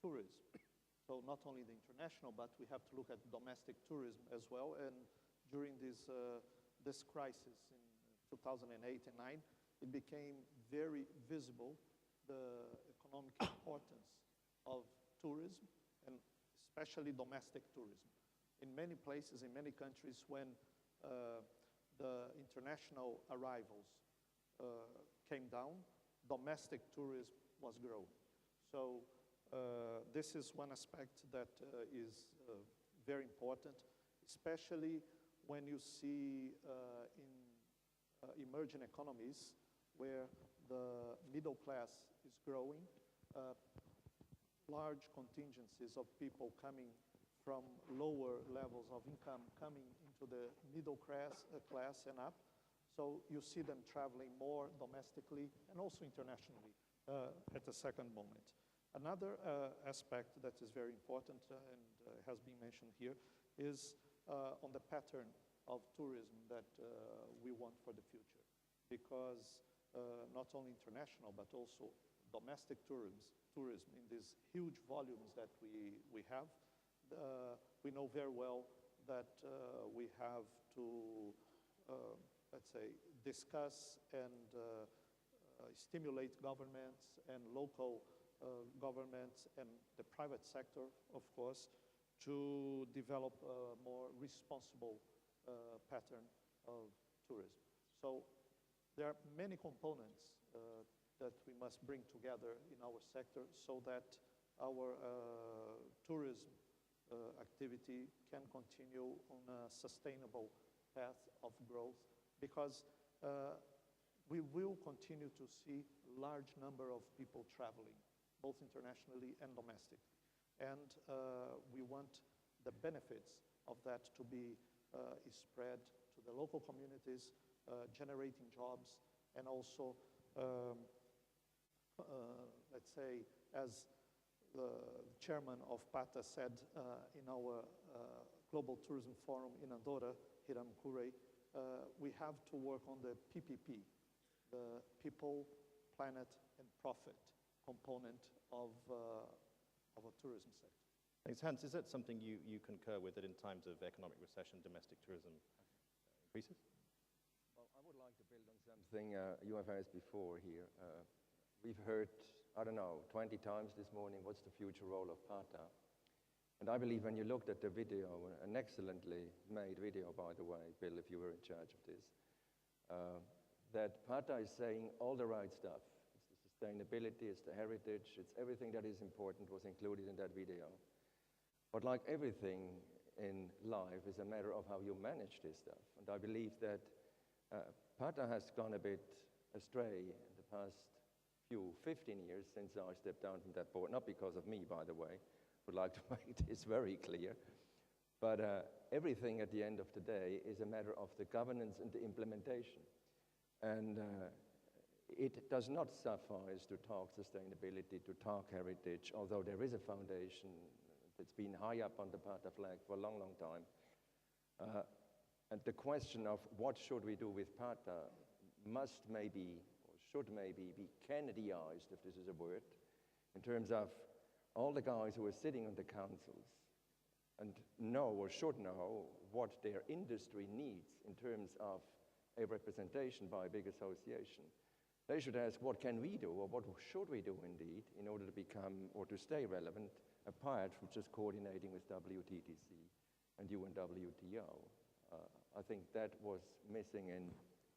tourism. So not only the international, but we have to look at domestic tourism as well. And during this crisis in 2008 and 2009, it became very visible the economic importance of tourism, and especially domestic tourism. In many places, in many countries, when the international arrivals came down, domestic tourism was growing. So this is one aspect that is very important, especially when you see in emerging economies where the middle class is growing, large contingencies of people coming from lower levels of income coming into the middle class and up. So you see them traveling more domestically and also internationally at the second moment. Another aspect that is very important and has been mentioned here is on the pattern of tourism that we want for the future. Because not only international, but also domestic tourism in these huge volumes that we have, we know very well that we have to, let's say, discuss and stimulate governments and local governments and the private sector, of course, to develop a more responsible pattern of tourism. So there are many components that we must bring together in our sector so that our tourism activity can continue on a sustainable path of growth, because we will continue to see large number of people traveling, both internationally and domestically. And we want the benefits of that to be spread to the local communities, generating jobs, and also, let's say, as the chairman of PATA said in our Global Tourism Forum in Andorra, Hiram Kurei, we have to work on the PPP, the people, planet, and profit component of a tourism sector. Thanks. Hans, is that something you concur with, that in times of economic recession, domestic tourism increases? Well, I would like to build on something you have asked before here. We've heard, I don't know, 20 times this morning, what's the future role of PATA? And I believe when you looked at the video, an excellently made video, by the way, Bill, if you were in charge of this, that PATA is saying all the right stuff. It's the sustainability, it's the heritage, it's everything that is important was included in that video. But like everything in life, is a matter of how you manage this stuff. And I believe that PATA has gone a bit astray in the past 15 years since I stepped down from that board, not because of me, by the way, would like to make this very clear, but everything at the end of the day is a matter of the governance and the implementation. And it does not suffice to talk sustainability, to talk heritage, although there is a foundation that's been high up on the PATA flag for a long, long time. And the question of what should we do with PATA must maybe, or should maybe be Kennedyized, if this is a word, in terms of all the guys who are sitting on the councils and know or should know what their industry needs in terms of a representation by a big association. They should ask, what can we do, or what should we do indeed, in order to become, or to stay relevant, apart from just coordinating with WTTC and UNWTO. I think that was missing in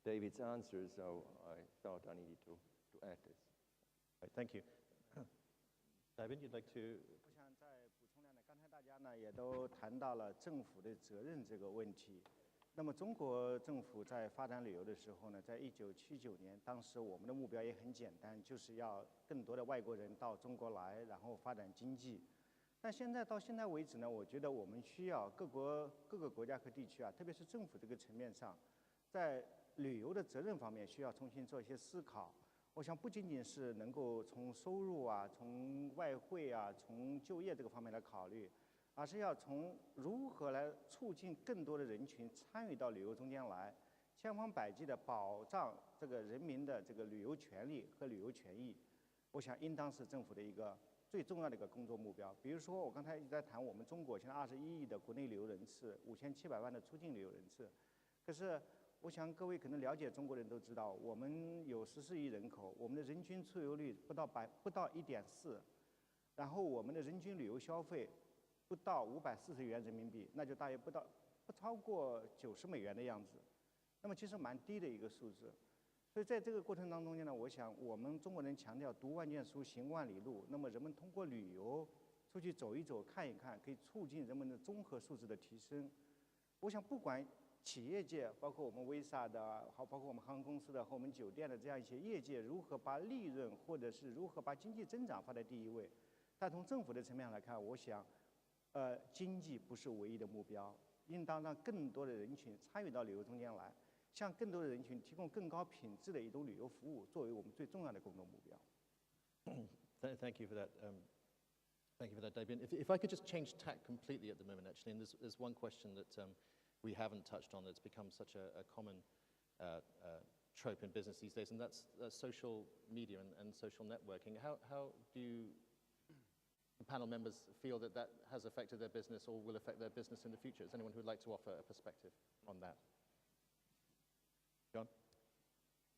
David's answer, so I thought I needed to add this. Right, thank you. David, you'd like to? 我想再补充两点，刚才大家呢也都谈到了政府的责任这个问题。那么中国政府在发展旅游的时候呢，在1979年，当时我们的目标也很简单，就是要更多的外国人到中国来，然后发展经济。但到现在为止呢，我觉得我们需要各个国家和地区啊，特别是政府这个层面上，在旅游的责任方面需要重新做一些思考。我想不仅仅是能够从收入啊、从外汇啊、从就业这个方面来考虑，而是要从如何来促进更多的人群参与到旅游中间来，千方百计的保障这个人民的这个旅游权利和旅游权益。我想应当是政府的一个最重要的一个工作目标。比如说，我刚才一直在谈我们中国现在21亿的国内旅游人次，5700万的出境旅游人次。可是，我想各位可能了解中国人都知道，我们有14亿人口，我们的人均出游率不到1.4，然后我们的人均旅游消费不到540元人民币，那就大约不超过90美元的样子。那么其实蛮低的一个数字。所以在这个过程当中呢，我想我们中国人强调读万卷书行万里路，那么人们通过旅游出去走一走看一看，可以促进人们的综合素质的提升。我想不管企业界，包括我们 Visa 的，包括我们航空公司的和我们酒店的这样一些业界，如何把利润或者是如何把经济增长放在第一位，但从政府的层面上来看，我想经济不是唯一的目标，应当让更多的人群参与到旅游中间来，向更多的人群提供更高品质的一种旅游服务，作为我们最重要的共同目标。Thank you for that. Thank you for that, David. If I could just change tack completely at the moment, actually, and there's one question that we haven't touched on that's become such a common trope in business these days, and that's social media and social networking. How do the panel members feel that has affected their business or will affect their business in the future? Is anyone who would like to offer a perspective on that? John?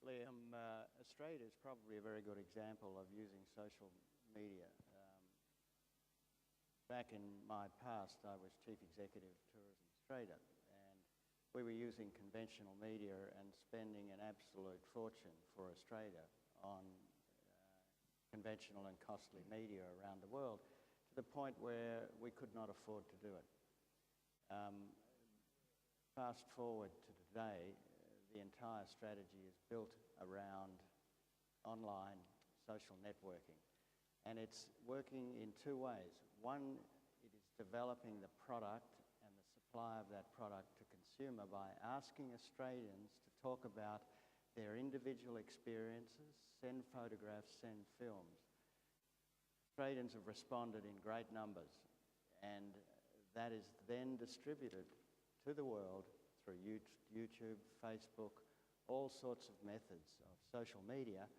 Liam, Australia is probably a very good example of using social media. Back in my past, I was Chief Executive of Tourism Australia, and we were using conventional media and spending an absolute fortune for Australia on conventional and costly media around the world, to the point where we could not afford to do it. Fast forward to today, the entire strategy is built around online social networking. And it's working in two ways. One, it is developing the product and the supply of that product to consumer by asking Australians to talk about their individual experiences, send photographs, send films. Australians have responded in great numbers, and that is then distributed to the world through YouTube, Facebook, all sorts of methods of social media,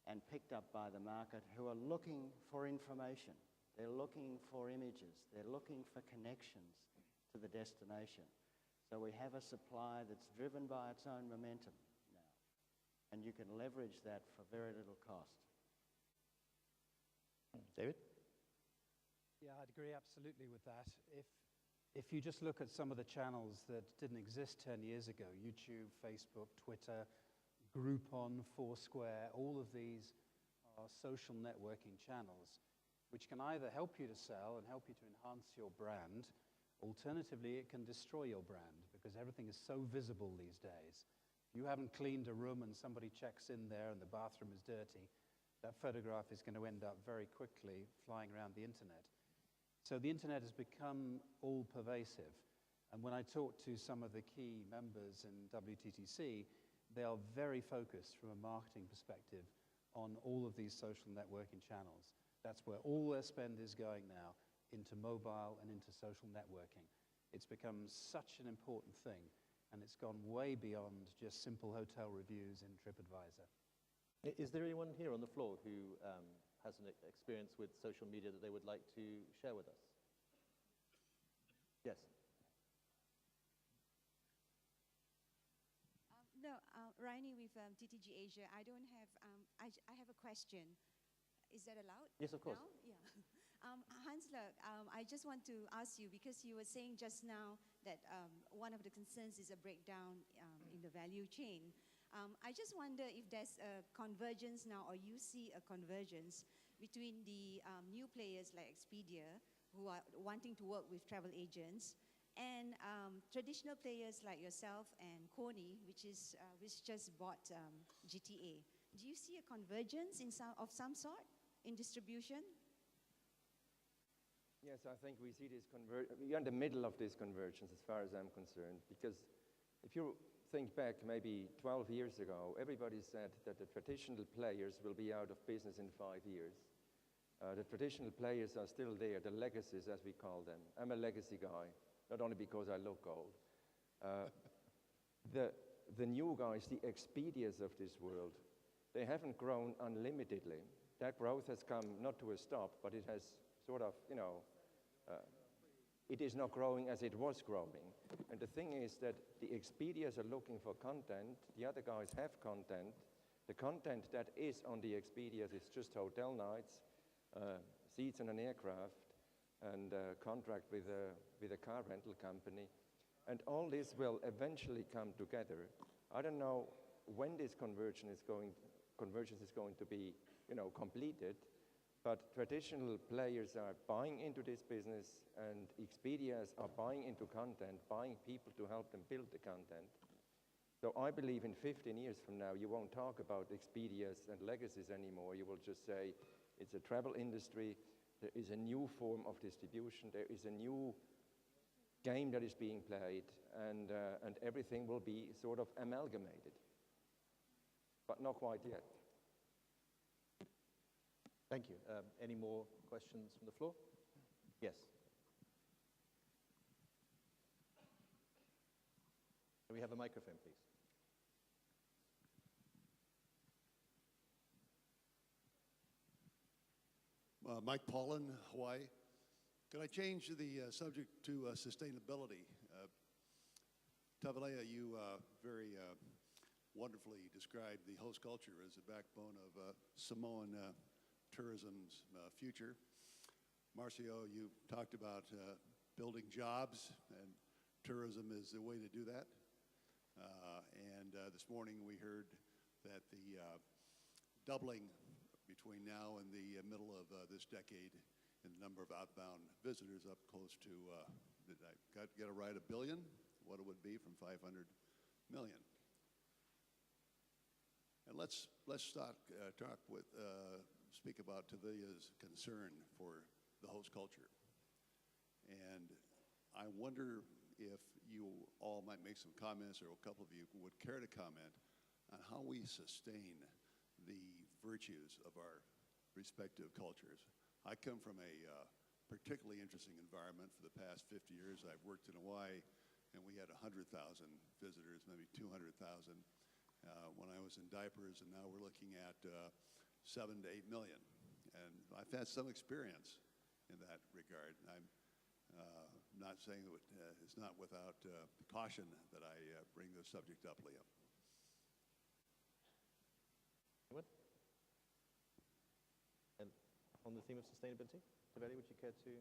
and picked up by the market who are looking for information. They're looking for images. They're looking for connections to the destination. So we have a supply that's driven by its own momentum now, and you can leverage that for very little cost. David? Yeah, I'd agree absolutely with that. If you just look at some of the channels that didn't exist 10 years ago, YouTube, Facebook, Twitter, Groupon, Foursquare, all of these are social networking channels, which can either help you to sell and help you to enhance your brand. Alternatively, it can destroy your brand because everything is so visible these days. If you haven't cleaned a room and somebody checks in there and the bathroom is dirty, that photograph is going to end up very quickly flying around the internet. So the internet has become all-pervasive. And when I talk to some of the key members in WTTC, they are very focused from a marketing perspective on all of these social networking channels. That's where all their spend is going now, into mobile and into social networking. It's become such an important thing, and it's gone way beyond just simple hotel reviews in TripAdvisor. Is there anyone here on the floor who has an experience with social media that they would like to share with us? Yes. No, Rainy with TTG Asia. I don't have, I have a question. Is that allowed? Yes, of course. Now? Yeah. Hansler, I just want to ask you, because you were saying just now that one of the concerns is a breakdown in the value chain. I just wonder if there's a convergence now, or you see a convergence between the new players like Expedia, who are wanting to work with travel agents, and traditional players like yourself and Coney, which just bought GTA. Do you see a convergence of some sort in distribution? Yes, I think we see this we're in the middle of this convergence as far as I'm concerned, because if you think back maybe 12 years ago, everybody said that the traditional players will be out of business in 5 years. The traditional players are still there, the legacies as we call them. I'm a legacy guy, not only because I look old. The new guys, the Expedias of this world, they haven't grown unlimitedly. That growth has come not to a stop, but it has sort of, it is not growing as it was growing. And the thing is that the Expedias are looking for content, the other guys have content. The content that is on the Expedias is just hotel nights, seats in an aircraft, and contract with a car rental company. And all this will eventually come together. I don't know when this convergence is going to be, completed, but traditional players are buying into this business, and Expedias are buying into content, buying people to help them build the content. So I believe in 15 years from now, you won't talk about Expedias and legacies anymore. You will just say it's a travel industry. There is a new form of distribution. There is a new game that is being played, and everything will be sort of amalgamated, but not quite yet. Thank you. Any more questions from the floor? Yes. Can we have a microphone, please? Mike Paulin, Hawaii. Could I change the subject to sustainability? Tavalea, you very wonderfully described the host culture as the backbone of Samoan tourism's future. Marcio, you talked about building jobs, and tourism is the way to do that. And this morning we heard that the doubling between now and the middle of this decade in the number of outbound visitors, up close to, did I get it right, 1 billion? What it would be from 500 million. And let's speak about Tavalea's concern for the host culture. And I wonder if you all might make some comments, or a couple of you would care to comment on how we sustain the virtues of our respective cultures. I come from a particularly interesting environment for the past 50 years. I've worked in Hawaii, and we had 100,000 visitors, maybe 200,000 when I was in diapers, and now we're looking at 7 to 8 million. And I've had some experience in that regard. I'm not saying that it's not without caution that I bring this subject up, Leo. Anyone? And on the theme of sustainability, Tavalea, would you care to?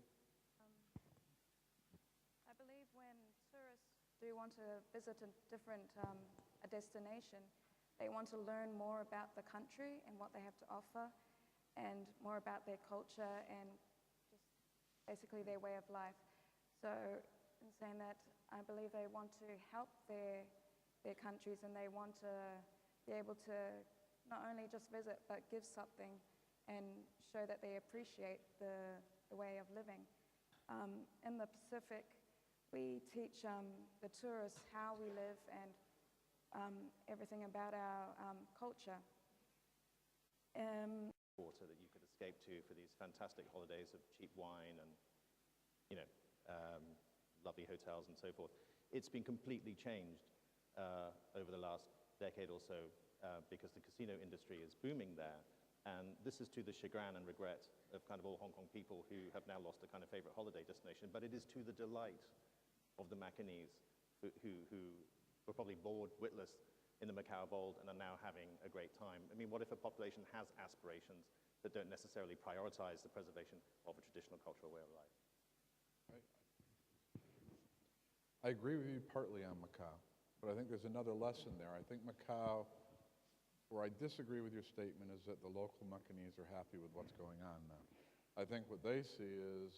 I believe when tourists do want to visit a different a destination, they want to learn more about the country and what they have to offer. and more about their culture and just basically their way of life. So in saying that, I believe they want to help their countries, and they want to be able to not only just visit but give something and show that they appreciate the way of living. In the Pacific, we teach the tourists how we live and everything about our culture. Water that you could escape to for these fantastic holidays of cheap wine and, you know, lovely hotels and so forth. It's been completely changed over the last decade or so because the casino industry is booming there. And this is to the chagrin and regret of kind of all Hong Kong people who have now lost a kind of favorite holiday destination, but it is to the delight of the Macanese who were probably bored witless in the Macau Bold and are now having a great time. I mean, what if a population has aspirations that don't necessarily prioritize the preservation of a traditional cultural way of life? I agree with you partly on Macau, but I think there's another lesson there. I think Macau, where I disagree with your statement, is that the local Macanese are happy with what's going on now. I think what they see is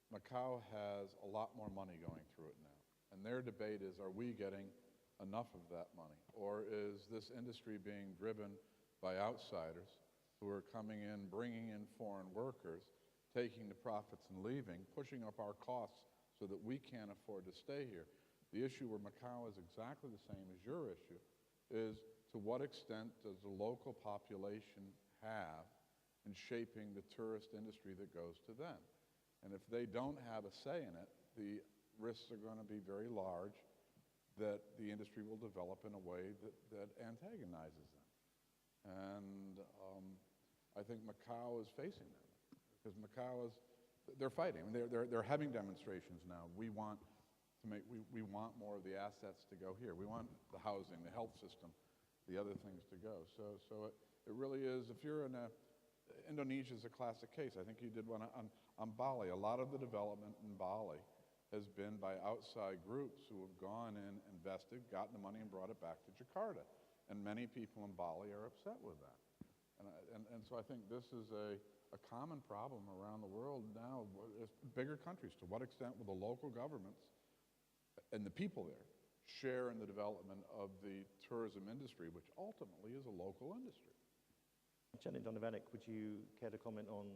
Macau has a lot more money going through it now. And their debate is, are we getting enough of that money? Or is this industry being driven by outsiders who are coming in, bringing in foreign workers, taking the profits and leaving, pushing up our costs so that we can't afford to stay here? The issue where Macau is exactly the same as your issue is, to what extent does the local population have in shaping the tourist industry that goes to them? And if they don't have a say in it, the risks are going to be very large that the industry will develop in a way that antagonizes them. And I think Macau is facing that, because Macau is, they're fighting. They're having demonstrations now. We want more of the assets to go here. We want the housing, the health system, the other things to go. So it really is, if you're in Indonesia is a classic case. I think you did one on Bali. A lot of the development in Bali has been by outside groups who have gone in, invested, gotten the money, and brought it back to Jakarta. And many people in Bali are upset with that. And so I think this is a common problem around the world now, bigger countries. To what extent will the local governments and the people there share in the development of the tourism industry, which ultimately is a local industry? Janet Donovanek, would you care to comment on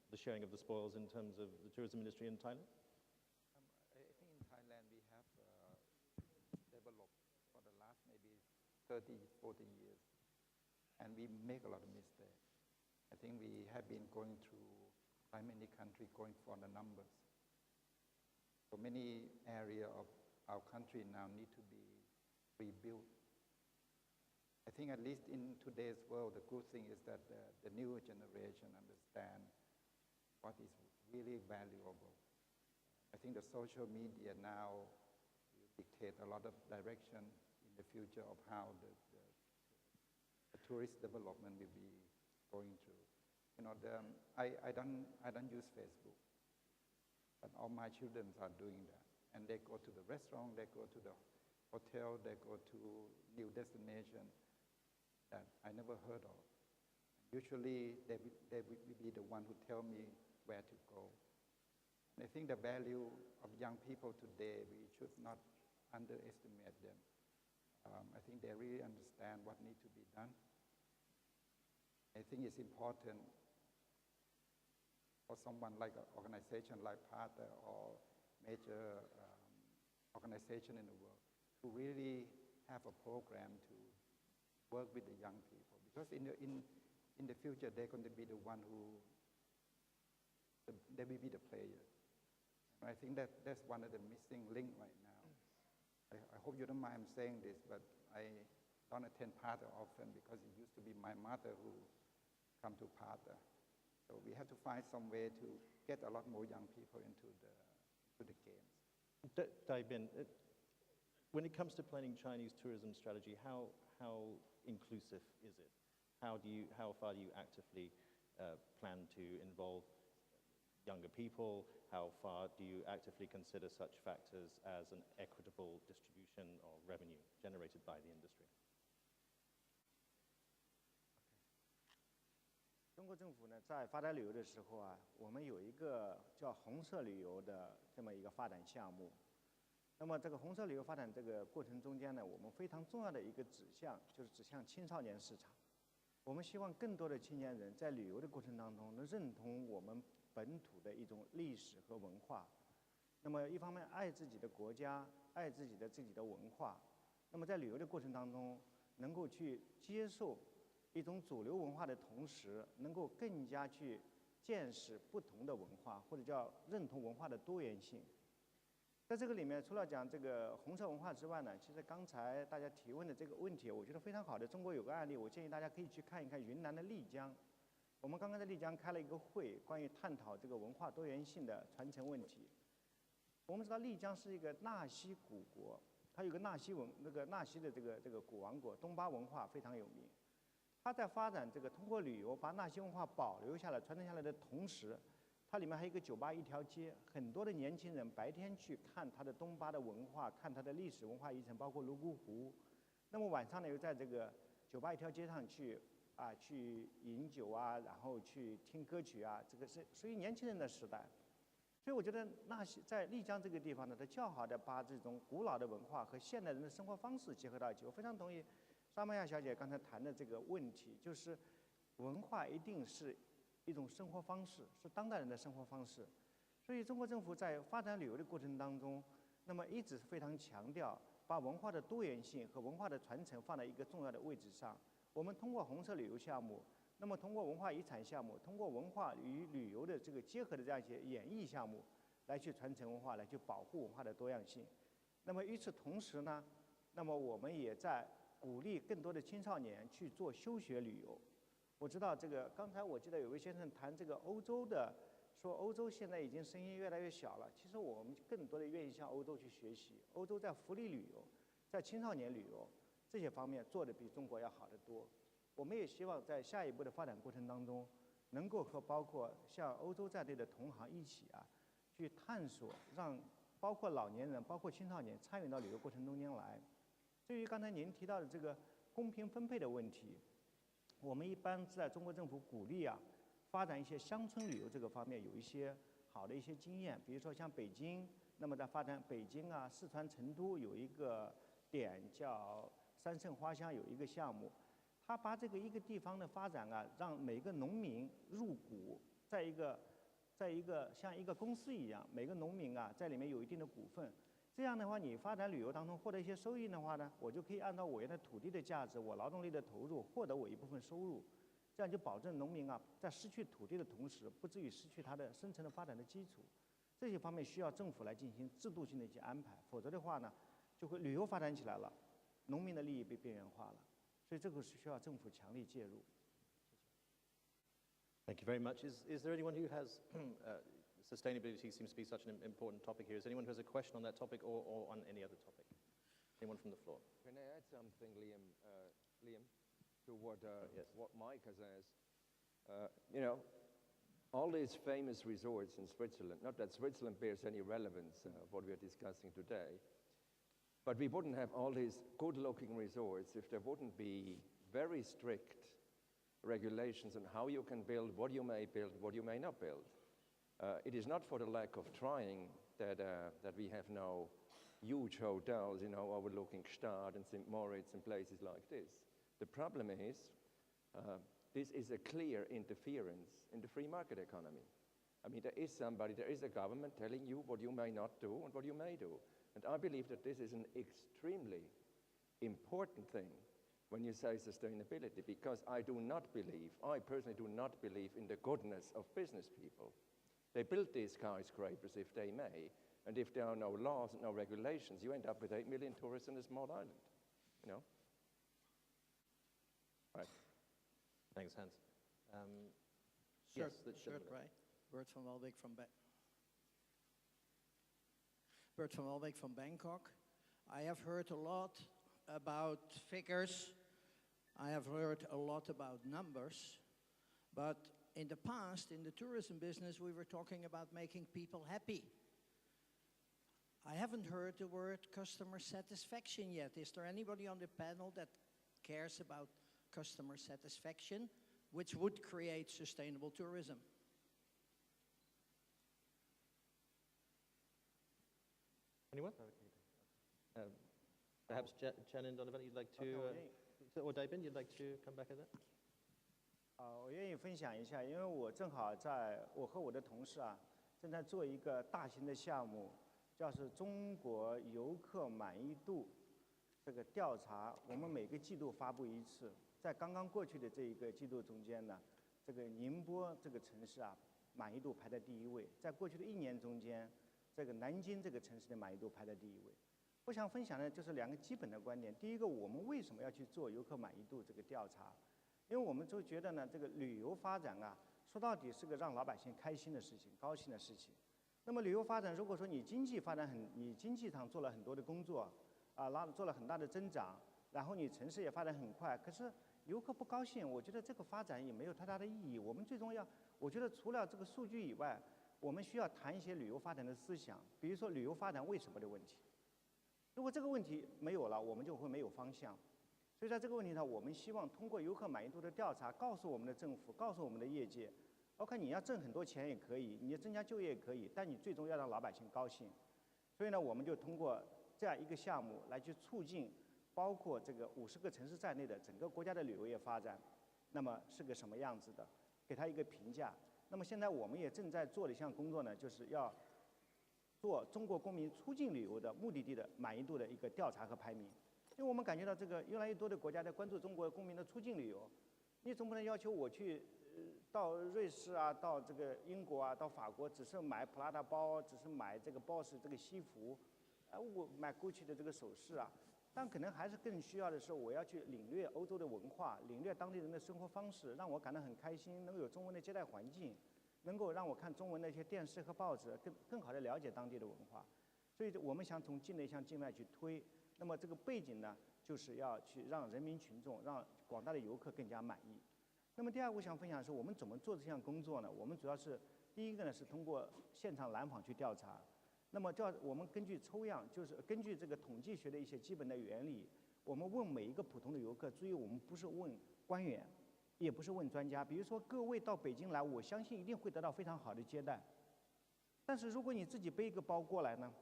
the sharing of the spoils in terms of the tourism industry in Thailand? I think in Thailand we have developed for the last maybe 30, 40 years, and we make a lot of mistakes. I think we have been going through by many countries going for the numbers. So many areas of our country now need to be rebuilt. I think at least in today's world, the good thing is that the newer generation understand what is really valuable. I think the social media now will dictate a lot of direction in the future of how the tourist development will be going through. You know, I don't use Facebook, but all my children are doing that. And they go to the restaurant, they go to the hotel, they go to new destination that I never heard of. Usually, they will be the one who tell me where to go. And I think the value of young people today, we should not underestimate them. I think they really understand what needs to be done. I think it's important for someone like an organization like PATA or major organization in the world to really have a program to work with the young people, because in the future they're going to be the one who they will be the player. And I think that's one of the missing link right now. I hope you don't mind saying this, but I don't attend PATA often because it used to be my mother who come to PATA. So we have to find some way to get a lot more young people into the games. Dai Bin, when it comes to planning Chinese tourism strategy, how inclusive is it? How far do you actively plan to involve younger people? How far do you actively consider such factors as an equitable distribution of revenue generated by the industry? 国政府呢，在发展旅游的时候啊，我们有一个叫红色旅游的这么一个发展项目。那么这个红色旅游发展这个过程中间呢，我们非常重要的一个指向就是指向青少年市场。我们希望更多的青年人在旅游的过程当中能认同我们本土的一种历史和文化。那么一方面爱自己的国家，爱自己的文化。那么在旅游的过程当中，能够去接受一种主流文化的同时，能够更加去见识不同的文化，或者叫认同文化的多元性。在这个里面，除了讲这个红色文化之外呢，其实刚才大家提问的这个问题，我觉得非常好的。中国有个案例，我建议大家可以去看一看云南的丽江。我们刚刚在丽江开了一个会，关于探讨这个文化多元性的传承问题。我们知道丽江是一个纳西古国，它有个纳西的这个古王国，东巴文化非常有名。它在发展这个通过旅游把纳西文化保留下来、传承下来的同时，它里面还有一个酒吧一条街，很多的年轻人白天去看它的东巴的文化，看它的历史文化遗产，包括泸沽湖。那么晚上呢，又在这个酒吧一条街上去饮酒啊，然后去听歌曲啊，这个是属于年轻人的时代。所以我觉得在丽江这个地方呢，它较好的把这种古老的文化和现代人的生活方式结合到一起。我非常同意沙玛亚小姐刚才谈的这个问题，就是文化一定是一种生活方式，是当代人的生活方式。所以中国政府在发展旅游的过程当中，那么一直非常强调把文化的多元性和文化的传承放在一个重要的位置上。我们通过红色旅游项目，那么通过文化遗产项目，通过文化与旅游的这个结合的这样一些演绎项目，来去传承文化，来去保护文化的多样性。那么与此同时呢，那么我们也在鼓励更多的青少年去做休学旅游。我知道这个，刚才我记得有位先生谈这个欧洲的，说欧洲现在已经声音越来越小了。其实我们更多的愿意向欧洲去学习，欧洲在福利旅游、在青少年旅游这些方面做得比中国要好得多。我们也希望在下一步的发展过程当中，能够和包括像欧洲在内的同行一起去探索，让包括老年人、包括青少年参与到旅游过程中间来。至于刚才您提到的这个公平分配的问题，我们一般在中国政府鼓励发展一些乡村旅游这个方面有一些好的一些经验。比如说像北京，那么在发展北京四川成都有一个点叫三圣花乡，有一个项目，他把这个一个地方的发展让每个农民入股，在一个像一个公司一样，每个农民在里面有一定的股份。这样的话，你发展旅游当中获得一些收益的话呢，我就可以按照我原来土地的价值、我劳动力的投入，获得我一部分收入。这样就保证农民在失去土地的同时，不至于失去他的生存的发展的基础。这些方面需要政府来进行制度性的一些安排，否则的话呢，就会旅游发展起来了，农民的利益被边缘化了。所以这个是需要政府强力介入。Thank you very much. Is there anyone who has sustainability seems to be such an important topic here. Is anyone who has a question on that topic or on any other topic? Anyone from the floor? Can I add something, Liam, to what Mike has asked? You know, all these famous resorts in Switzerland, not that Switzerland bears any relevance of what we are discussing today, but we wouldn't have all these good-looking resorts if there wouldn't be very strict regulations on how you can build, what you may build, what you may not build. It is not for the lack of trying that we have now huge hotels, you know, overlooking Gstaad and St. Moritz and places like this. The problem is, this is a clear interference in the free market economy. I mean, there is a government telling you what you may not do and what you may do. And I believe that this is an extremely important thing when you say sustainability, because I personally do not believe in the goodness of business people. They build these skyscrapers if they may, and if there are no laws and no regulations, you end up with 8 million tourists on a small island, you know? Right. Thanks, Hans. Shirt, yes, shirt, right? Bert van Welbeek from Bert van Welbeek from Bangkok. I have heard a lot about figures. I have heard a lot about numbers, but in the past, in the tourism business, we were talking about making people happy. I haven't heard the word customer satisfaction yet. Is there anybody on the panel that cares about customer satisfaction? which would create sustainable tourism. Anyone? Perhaps Chen and Donovan, you'd like to, or David, you'd like to come back at that? 我愿意分享一下，因为我正好我和我的同事正在做一个大型的项目，叫是中国游客满意度这个调查，我们每个季度发布一次。在刚刚过去的这一个季度中间呢，这个宁波这个城市满意度排在第1位。在过去的1年中间，这个南京这个城市的满意度排在第1位。我想分享的就是2个基本的观点。第一个，我们为什么要去做游客满意度这个调查？因为我们就觉得呢，这个旅游发展说到底是个让老百姓开心的事情、高兴的事情。那么旅游发展，如果说你经济发展你经济上做了很多的工作做了很大的增长，然后你城市也发展很快，可是游客不高兴，我觉得这个发展也没有太大的意义。我们最终我觉得除了这个数据以外，我们需要谈一些旅游发展的思想，比如说旅游发展为什么的问题。如果这个问题没有了，我们就会没有方向。所以在这个问题上，我们希望通过游客满意度的调查，告诉我们的政府，告诉我们的业界 ，OK， 你要挣很多钱也可以，你要增加就业也可以，但你最终要让老百姓高兴。所以呢，我们就通过这样一个项目来去促进，包括这个50个城市在内的整个国家的旅游业发展，那么是个什么样子的，给他一个评价。那么现在我们也正在做的一项工作呢，就是要做中国公民出境旅游的目的地的满意度的一个调查和排名。因为我们感觉到这个越来越多的国家在关注中国公民的出境旅游，你总不能要求我去到瑞士到这个英国到法国，只是买普拉达包，只是买这个 BOSS 这个西服，我买 GUCCI 的这个首饰但可能还是更需要的是，我要去领略欧洲的文化，领略当地人的生活方式，让我感到很开心，能够有中文的接待环境，能够让我看中文的一些电视和报纸，更好的了解当地的文化。所以我们想从境内向境外去推。那么这个背景呢，就是要去让人民群众、让广大的游客更加满意。那么第二个我想分享的是，我们怎么做这项工作呢？我们主要是第一个呢是通过现场来访去调查。那么我们根据抽样，就是根据这个统计学的一些基本的原理，我们问每一个普通的游客。注意，我们不是问官员，也不是问专家。比如说各位到北京来，我相信一定会得到非常好的接待。但是如果你自己背一个包过来呢？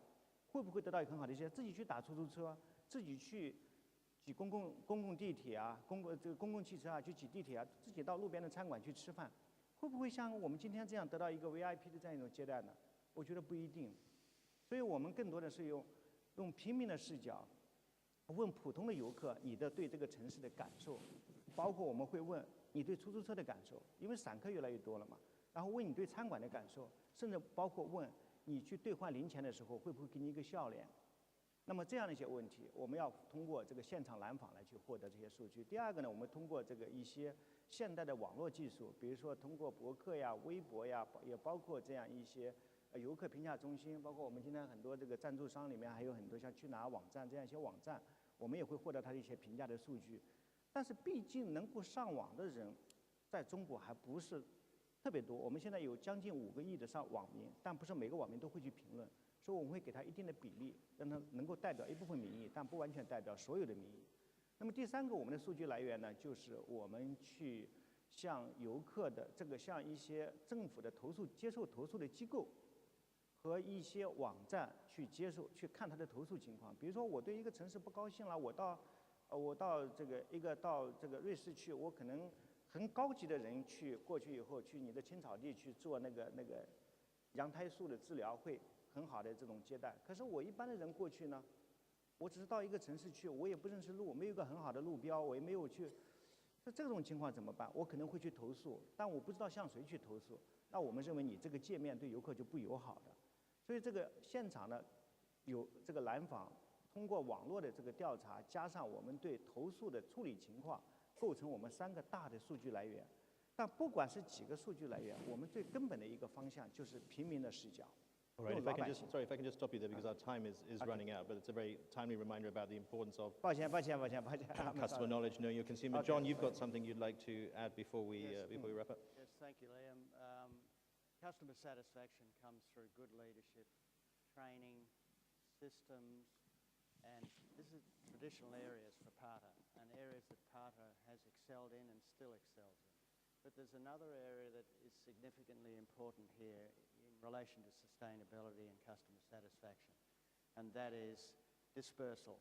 会不会得到一个很好的一些？自己去打出租车，自己去挤公共地铁公共汽车去挤地铁自己到路边的餐馆去吃饭，会不会像我们今天这样得到一个 VIP 的这样一种接待呢？我觉得不一定。所以我们更多的是用平民的视角，问普通的游客你的对这个城市的感受，包括我们会问你对出租车的感受，因为散客越来越多了嘛。然后问你对餐馆的感受，甚至包括问 你去兑换零钱的时候，会不会给你一个笑脸？那么这样的一些问题，我们要通过这个现场来访来去获得这些数据。第二个呢，我们通过这个一些现代的网络技术，比如说通过博客微博也包括这样一些游客评价中心，包括我们今天很多这个赞助商里面还有很多像去哪儿网站这样一些网站，我们也会获得它的一些评价的数据。但是毕竟能够上网的人，在中国还不是 特别多，我们现在有将近5个亿的网民，但不是每个网民都会去评论，所以我们会给他一定的比例，让他能够代表一部分民意，但不完全代表所有的民意。那么第三个，我们的数据来源呢，就是我们去向游客的向一些政府的接受投诉的机构和一些网站去看他的投诉情况。比如说，我对一个城市不高兴了，我到这个瑞士去，我可能 很高级的人过去以后，去你的青草地去做那个羊胎素的治疗，会很好的这种接待。可是我一般的人过去呢，我只是到一个城市去，我也不认识路，没有一个很好的路标，我也没有去。这种情况怎么办？我可能会去投诉，但我不知道向谁去投诉。那我们认为你这个界面对游客就不友好的。所以这个现场呢，有这个来访，通过网络的这个调查，加上我们对投诉的处理情况， 构成我们3个大的数据来源，但不管是几个数据来源，我们最根本的一个方向就是平民的视角。 All right, if I can just stop you there because our time is running out, but it's a very timely reminder about the importance of customer knowledge, knowing your consumer. John, you've got something you'd like to add before we wrap up? Yes, thank you, Liam. Customer satisfaction comes through good leadership, training, systems, and this is traditional areas for PARTA, and areas that PARTA has excelled in and still excels in. But there's another area that is significantly important here in relation to sustainability and customer satisfaction, and that is dispersal.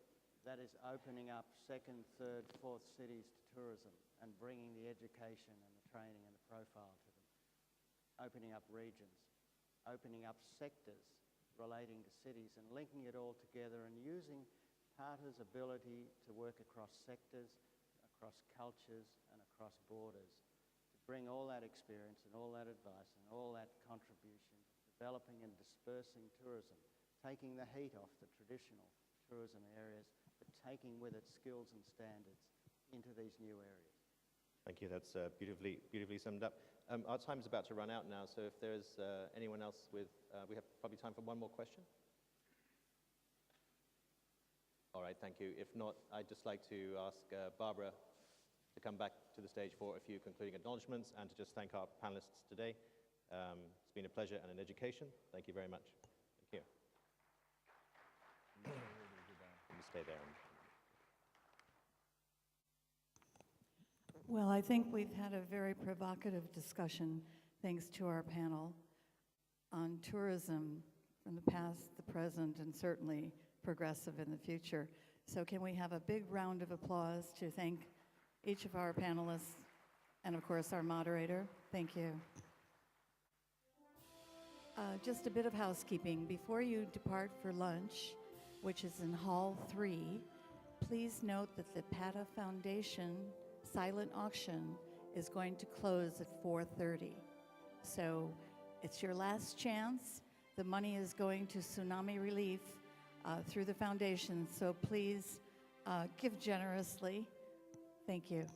That is opening up second, third, fourth cities to tourism and bringing the education and the training and the profile to them. Opening up regions, opening up sectors relating to cities and linking it all together and using PATA's ability to work across sectors, across cultures and across borders to bring all that experience and all that advice and all that contribution to developing and dispersing tourism, taking the heat off the traditional tourism areas, but taking with it skills and standards into these new areas. Thank you. That's beautifully summed up. Our time's about to run out now, so if there's anyone else with, we have probably time for one more question. All right, thank you. If not, I'd just like to ask Barbara to come back to the stage for a few concluding acknowledgements and to just thank our panelists today. It's been a pleasure and an education. Thank you very much. Thank you. You stay there. Well, I think we've had a very provocative discussion, thanks to our panel, on tourism from the past, the present, and certainly progressive in the future. So can we have a big round of applause to thank each of our panelists and, of course, our moderator? Thank you. Just a bit of housekeeping. Before you depart for lunch, which is in Hall 3, please note that the PATA Foundation silent auction is going to close at 4:30. So it's your last chance. The money is going to tsunami relief through the foundation, so please give generously. Thank you.